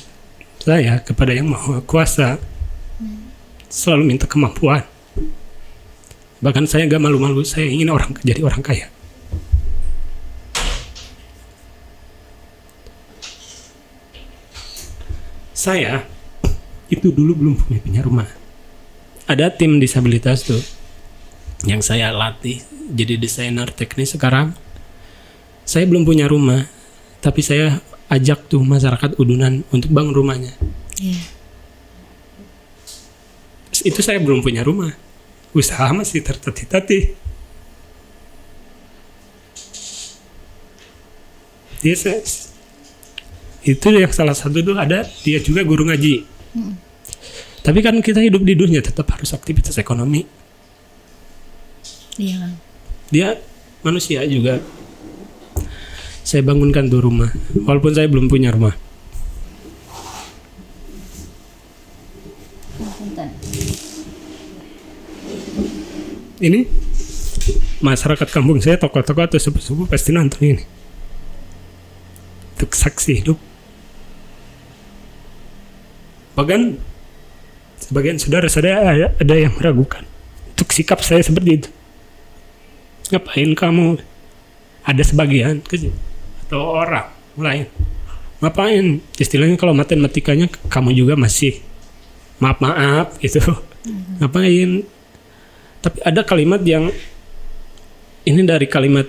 saya kepada Yang Maha Kuasa selalu minta kemampuan. Bahkan saya gak malu-malu, saya ingin jadi orang kaya. Saya itu dulu belum punya rumah. Ada tim disabilitas tuh yang saya latih jadi desainer teknis sekarang. Saya belum punya rumah, tapi saya ajak tuh masyarakat Udunan untuk bangun rumahnya. Itu saya belum punya rumah, usaha masih tertatih-tatih. Itu yang salah satu tuh ada dia juga guru ngaji. Tapi kan kita hidup di dunia tetap harus aktivitas ekonomi. Dia manusia juga. Saya bangunkan tuh rumah walaupun saya belum punya rumah. Ini masyarakat kampung saya, tokoh-tokoh atau sepupu-sepupu pasti nonton ini. Untuk saksi hidup. Bahkan sebagian saudara-saudara ada yang meragukan untuk sikap saya seperti itu. Ngapain kamu? Ada sebagian atau orang lain. Ngapain? Istilahnya kalau matematikanya kamu juga masih maaf gitu. Ngapain? Tapi ada kalimat yang ini dari kalimat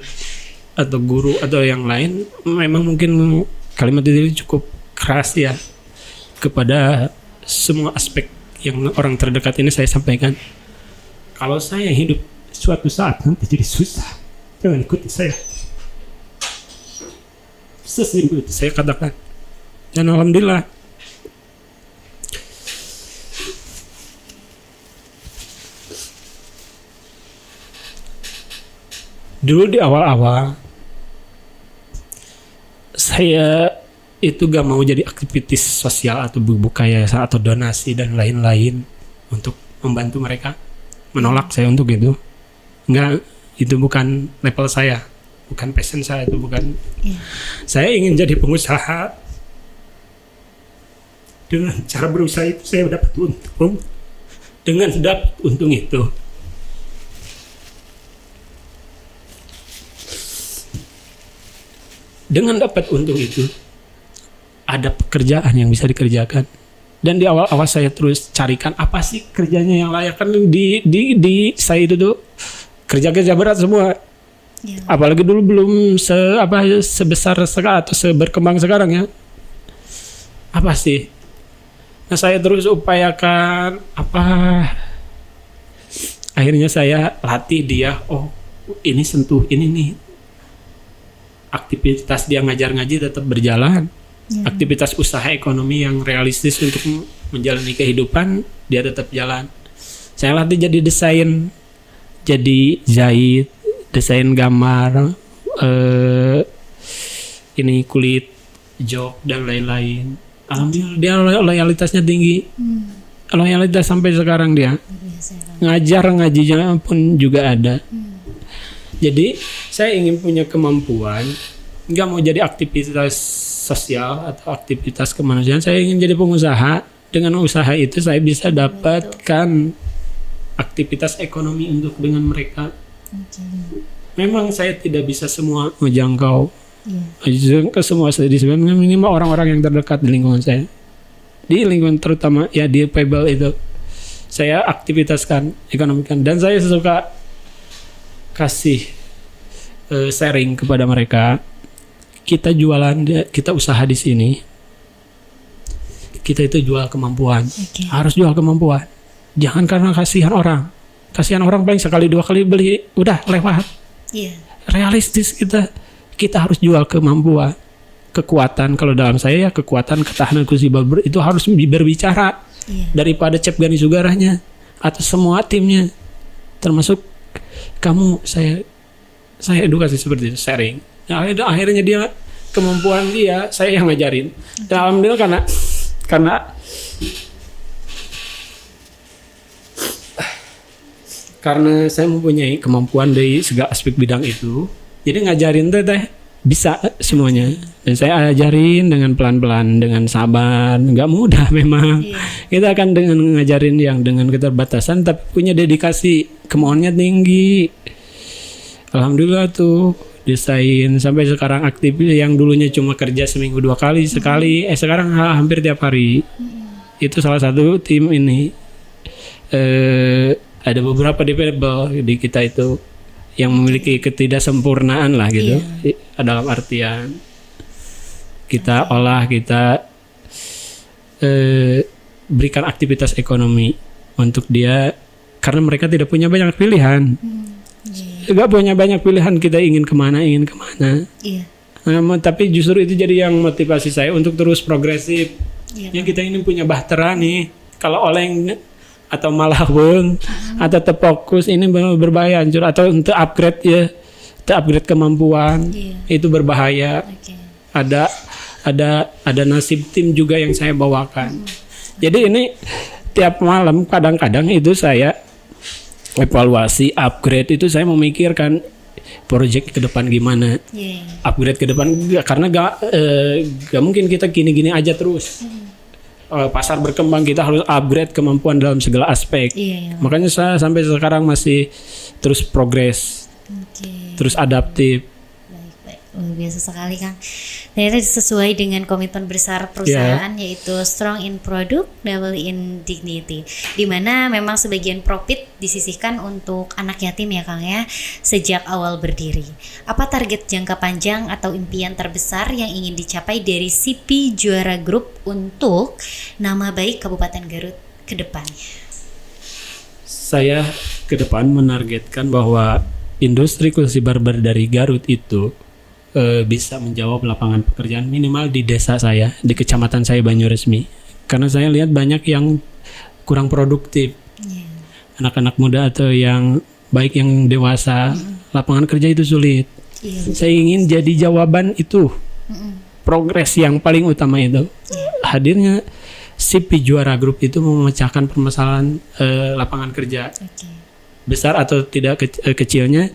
atau guru atau yang lain, memang mungkin kalimat itu cukup keras ya. Kepada semua aspek yang orang terdekat ini saya sampaikan. Kalau saya hidup suatu saat nanti jadi susah, jangan ikuti saya. Sesimpel itu saya katakan. Dan alhamdulillah Dulu di awal-awal saya itu gak mau jadi aktivitas sosial atau buka yayasan atau donasi dan lain-lain untuk membantu mereka. Menolak saya untuk itu. Enggak, itu bukan level saya, bukan passion saya, itu bukan. Saya ingin jadi pengusaha. Dengan cara berusaha itu saya dapat untung. Dengan dapat untung itu, ada pekerjaan yang bisa dikerjakan. Dan di awal-awal saya terus carikan apa sih kerjanya yang layak, kan di saya itu tuh kerja berat semua. Apalagi dulu belum sebesar sekarang atau seberkembang sekarang ya. Apa sih? Nah, saya terus upayakan akhirnya saya latih dia, ini sentuh ini nih. Aktivitas dia ngajar-ngaji tetap berjalan. Aktivitas usaha ekonomi yang realistis untuk menjalani kehidupan dia tetap jalan. Saya latih jadi desain, jadi jahit, desain gambar, ini kulit, jok dan lain-lain. Alhamdulillah dia loyalitasnya tinggi. Loyalitas sampai sekarang dia. Ngajinya pun juga ada. Jadi saya ingin punya kemampuan, nggak mau jadi aktivitas sosial atau aktivitas kemanusiaan. Saya ingin jadi pengusaha. Dengan usaha itu saya bisa dapatkan aktivitas ekonomi untuk dengan mereka. Memang saya tidak bisa semua menjangkau ke semua sebenarnya minimal orang-orang yang terdekat di lingkungan saya, di lingkungan terutama ya di Pebble itu saya aktivitaskan, ekonomikan, dan saya suka kasih sharing kepada mereka. Kita jualan, kita usaha di sini, kita itu jual kemampuan. Harus jual kemampuan, jangan karena kasihan orang paling sekali dua kali beli udah lewat. Realistis, kita harus jual kemampuan, kekuatan. Kalau dalam saya ya kekuatan, ketahanan kursi Balber itu harus berbicara daripada Cep Gani Sugarahnya atau semua timnya, termasuk kamu. Saya edukasi seperti itu, sharing. Nah, akhirnya dia kemampuan dia saya yang ngajarin. Dan alhamdulillah karena saya mempunyai kemampuan dari segala aspek bidang itu, jadi ngajarin teh bisa semuanya. Dan saya ajarin dengan pelan-pelan, dengan sabar, nggak mudah memang. Kita akan dengan ngajarin yang dengan keterbatasan tapi punya dedikasi, kemauannya tinggi. Alhamdulillah tuh desain sampai sekarang aktif, yang dulunya cuma kerja seminggu 2 kali sekali, sekarang hampir tiap hari. Itu salah satu tim ini. Ada beberapa di Pebble di kita itu yang memiliki ketidaksempurnaan lah gitu. Dalam artian kita olah, kita berikan aktivitas ekonomi untuk dia karena mereka tidak punya banyak pilihan. Gak punya banyak pilihan, kita ingin kemana. Tapi justru itu jadi yang motivasi saya untuk terus progresif. Yang kita ini punya bahtera nih. Kalau oleng atau malah atau terfokus ini berbahaya, hancur. Atau untuk upgrade ya, upgrade kemampuan itu berbahaya. Ada nasib tim juga yang saya bawakan. Jadi ini tiap malam kadang-kadang itu saya evaluasi, upgrade itu saya memikirkan project ke depan gimana, upgrade ke depan karena gak mungkin kita gini-gini aja terus. Pasar berkembang, kita harus upgrade kemampuan dalam segala aspek. Makanya saya sampai sekarang masih terus progres, terus adaptif. Luar biasa sekali Kang. Dan itu sesuai dengan komitmen besar perusahaan yaitu strong in product, double in dignity. Dimana memang sebagian profit disisihkan untuk anak yatim ya Kang ya sejak awal berdiri. Apa target jangka panjang atau impian terbesar yang ingin dicapai dari CP Juara Group untuk nama baik Kabupaten Garut ke depannya? Saya ke depan menargetkan bahwa industri kursi barber dari Garut itu bisa menjawab lapangan pekerjaan minimal di desa saya, di kecamatan saya Banyuresmi. Karena saya lihat banyak yang kurang produktif, anak-anak muda atau yang baik yang dewasa, lapangan kerja itu sulit. Iya. Saya ingin jadi jawaban itu. Progres yang paling utama itu. Hadirnya CP Juara Group itu memecahkan permasalahan lapangan kerja. Oke. Besar atau tidak kecilnya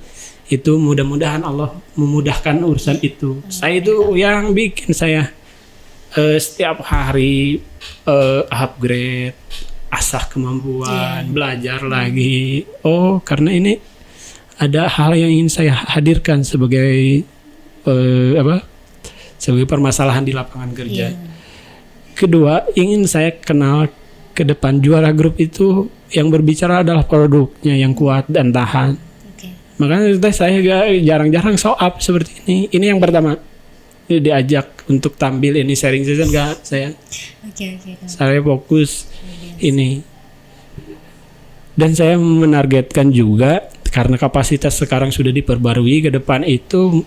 itu mudah-mudahan Allah memudahkan urusan itu. Saya itu yang bikin saya setiap hari upgrade, asah kemampuan, belajar lagi. Oh, karena ini ada hal yang ingin saya hadirkan sebagai sebagai permasalahan di lapangan kerja. Kedua, ingin saya kenal ke depan Juara Group itu yang berbicara adalah produknya yang kuat dan tahan. Makanya saya jarang-jarang show up seperti ini. Ini yang pertama. Diajak untuk tampil ini sharing session enggak saya. Saya fokus ini. Dan saya menargetkan juga karena kapasitas sekarang sudah diperbarui, ke depan itu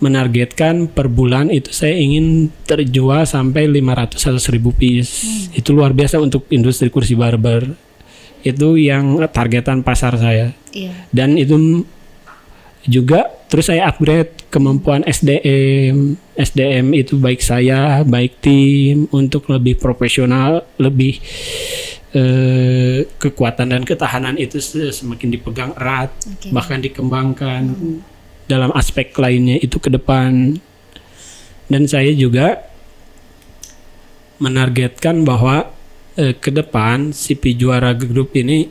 menargetkan per bulan itu saya ingin terjual sampai 500 atau 1000 piece. Itu luar biasa untuk industri kursi barber. Itu yang targetan pasar saya. Dan itu juga terus saya upgrade kemampuan SDM itu baik saya, baik tim untuk lebih profesional, lebih kekuatan dan ketahanan itu semakin dipegang erat, bahkan dikembangkan dalam aspek lainnya itu ke depan. Dan saya juga menargetkan bahwa ke depan CP Juara Group ini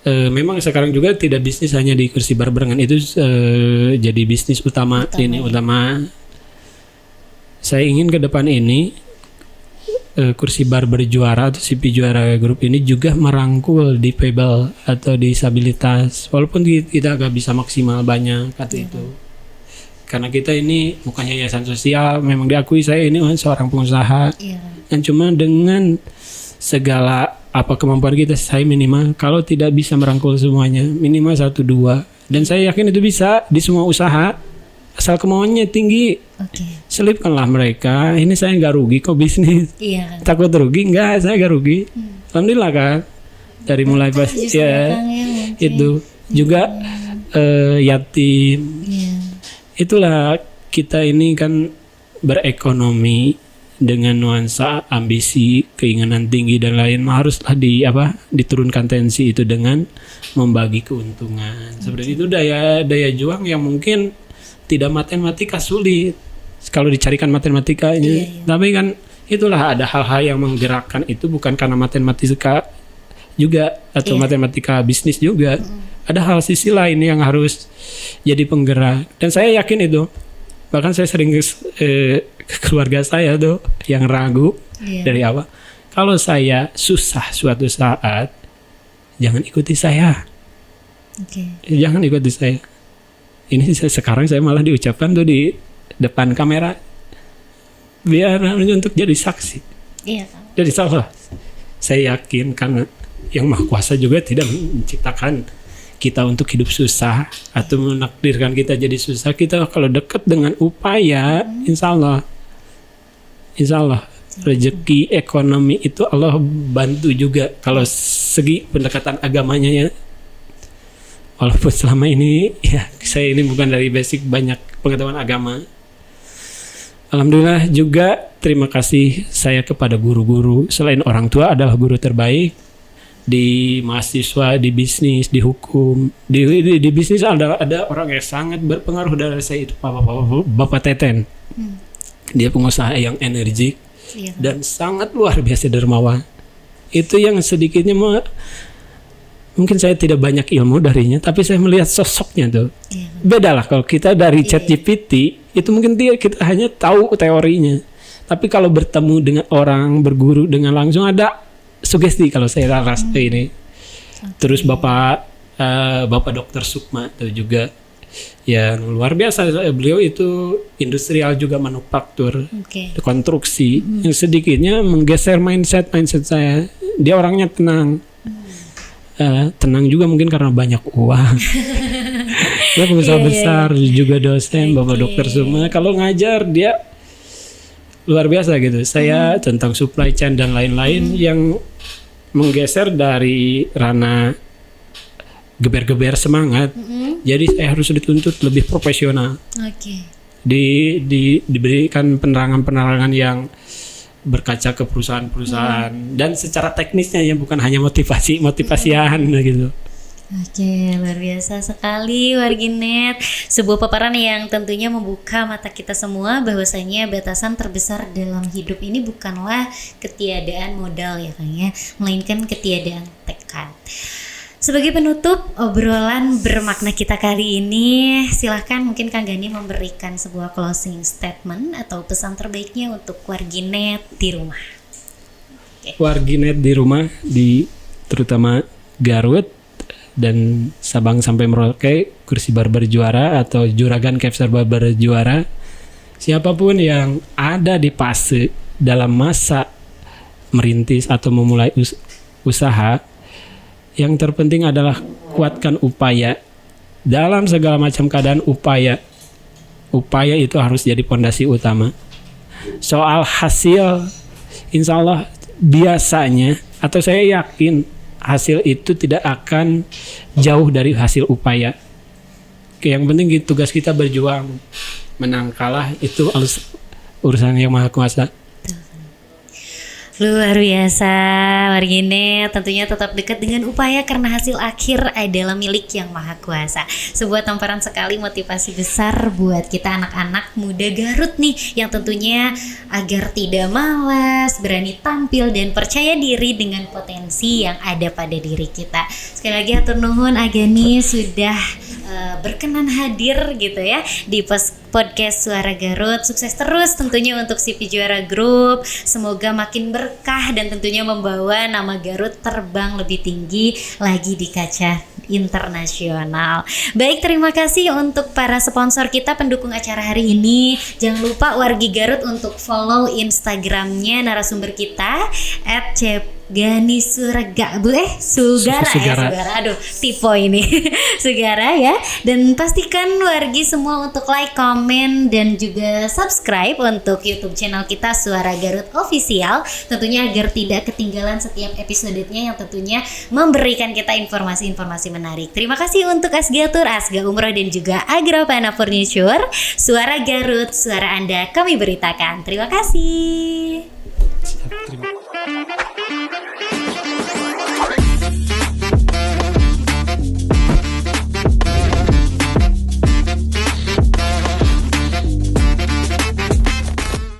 memang sekarang juga tidak bisnis hanya di kursi barberengan, itu jadi bisnis utama. Saya ingin ke depan ini kursi barber juara atau CP Juara Group ini juga merangkul difabel atau disabilitas, walaupun kita agak bisa maksimal banyak itu. Karena kita ini bukan yayasan sosial, memang diakui saya ini seorang pengusaha. Dan cuma dengan segala apa kemampuan kita, saya minimal kalau tidak bisa merangkul semuanya minimal 1-2, dan saya yakin itu bisa di semua usaha asal kemauannya tinggi. Selipkanlah mereka. Ini saya nggak rugi kok bisnis. Takut rugi nggak, saya nggak rugi. Alhamdulillah kan, dari mulai pas itu juga yatim. Itulah kita ini kan berekonomi dengan nuansa ambisi, keinginan tinggi dan lain, haruslah diturunkan tensi itu dengan membagi keuntungan. Seperti itu daya juang yang mungkin tidak matematika sulit kalau dicarikan matematikanya. Tapi kan itulah ada hal-hal yang menggerakkan itu bukan karena matematika juga atau matematika bisnis juga. Ada hal sisi lain yang harus jadi penggerak, dan saya yakin itu. Bahkan saya sering ke keluarga saya tuh yang ragu dari awal. Kalau saya susah suatu saat, jangan ikuti saya. Jangan ikuti saya. Ini sekarang saya malah diucapkan tuh di depan kamera, biar untuk jadi saksi. Jadi salah. Saya yakin karena yang Maha Kuasa juga tidak menciptakan kita untuk hidup susah atau menakdirkan kita jadi susah. Kita kalau dekat dengan upaya, insya Allah rezeki ekonomi itu Allah bantu juga. Kalau segi pendekatan agamanya ya, walaupun selama ini ya saya ini bukan dari basic banyak pengetahuan agama. Alhamdulillah juga terima kasih saya kepada guru-guru, selain orang tua adalah guru terbaik di mahasiswa, di bisnis, di hukum, di bisnis ada orang yang sangat berpengaruh dari saya itu Bapak Teten. Dia pengusaha yang energik dan sangat luar biasa dermawan. Itu yang sedikitnya mungkin saya tidak banyak ilmu darinya, tapi saya melihat sosoknya tuh. Beda lah kalau kita dari ChatGPT itu mungkin kita hanya tahu teorinya, tapi kalau bertemu dengan orang, berguru dengan langsung ada sugesti kalau saya rasa ini. Terus Bapak Dr. Sukma itu juga yang luar biasa. Beliau itu industrial juga, manufaktur, konstruksi. Yang sedikitnya menggeser mindset saya. Dia orangnya tenang. Tenang juga mungkin karena banyak uang. Dia pengusaha besar, juga dosen. Bapak Dr. Sukma kalau ngajar dia luar biasa gitu. Saya tentang supply chain dan lain-lain yang menggeser dari ranah geber-geber semangat. Jadi saya harus dituntut lebih profesional. Oke. Diberikan penerangan-penerangan yang berkaca ke perusahaan-perusahaan dan secara teknisnya ya, bukan hanya motivasian gitu. Oke, luar biasa sekali Warginet. Sebuah paparan yang tentunya membuka mata kita semua bahwasanya batasan terbesar dalam hidup ini bukanlah ketiadaan modal ya Kang ya, melainkan ketiadaan tekad. Sebagai penutup obrolan bermakna kita kali ini, silahkan mungkin Kang Gani memberikan sebuah closing statement atau pesan terbaiknya untuk Warginet di rumah. Warginet di rumah, terutama Garut dan Sabang sampai Merauke, kursi barbar juara atau juragan Capster barbar juara. Siapapun yang ada di fase dalam masa merintis atau memulai usaha, yang terpenting adalah kuatkan upaya dalam segala macam keadaan. Upaya itu harus jadi pondasi utama. Soal hasil, insya Allah biasanya, atau saya yakin hasil itu tidak akan jauh dari hasil upaya. Yang penting tugas kita berjuang. Menang kalah itu urusan yang Maha Kuasa. Luar biasa Warginet, tentunya tetap dekat dengan upaya karena hasil akhir adalah milik Yang Maha Kuasa. Sebuah tamparan sekali, motivasi besar buat kita anak-anak muda Garut nih, yang tentunya agar tidak malas, berani tampil dan percaya diri dengan potensi yang ada pada diri kita. Sekali lagi hatur nuhun Agani sudah berkenan hadir gitu ya di podcast Suara Garut. Sukses terus tentunya untuk CV Juara Group. Semoga makin berkah dan tentunya membawa nama Garut terbang lebih tinggi lagi di kaca internasional. Baik, terima kasih untuk para sponsor kita pendukung acara hari ini. Jangan lupa Wargi Garut untuk follow Instagramnya narasumber kita @Gani Sugara. Aduh, tipe ini. Sugara ya. Dan pastikan wargi semua untuk like, komen dan juga subscribe untuk YouTube channel kita Suara Garut Official, tentunya agar tidak ketinggalan setiap episodenya yang tentunya memberikan kita informasi-informasi menarik. Terima kasih untuk Asgatur, Asga Umroh dan juga Agrapana Furniture. Suara Garut, suara Anda kami beritakan. Terima kasih.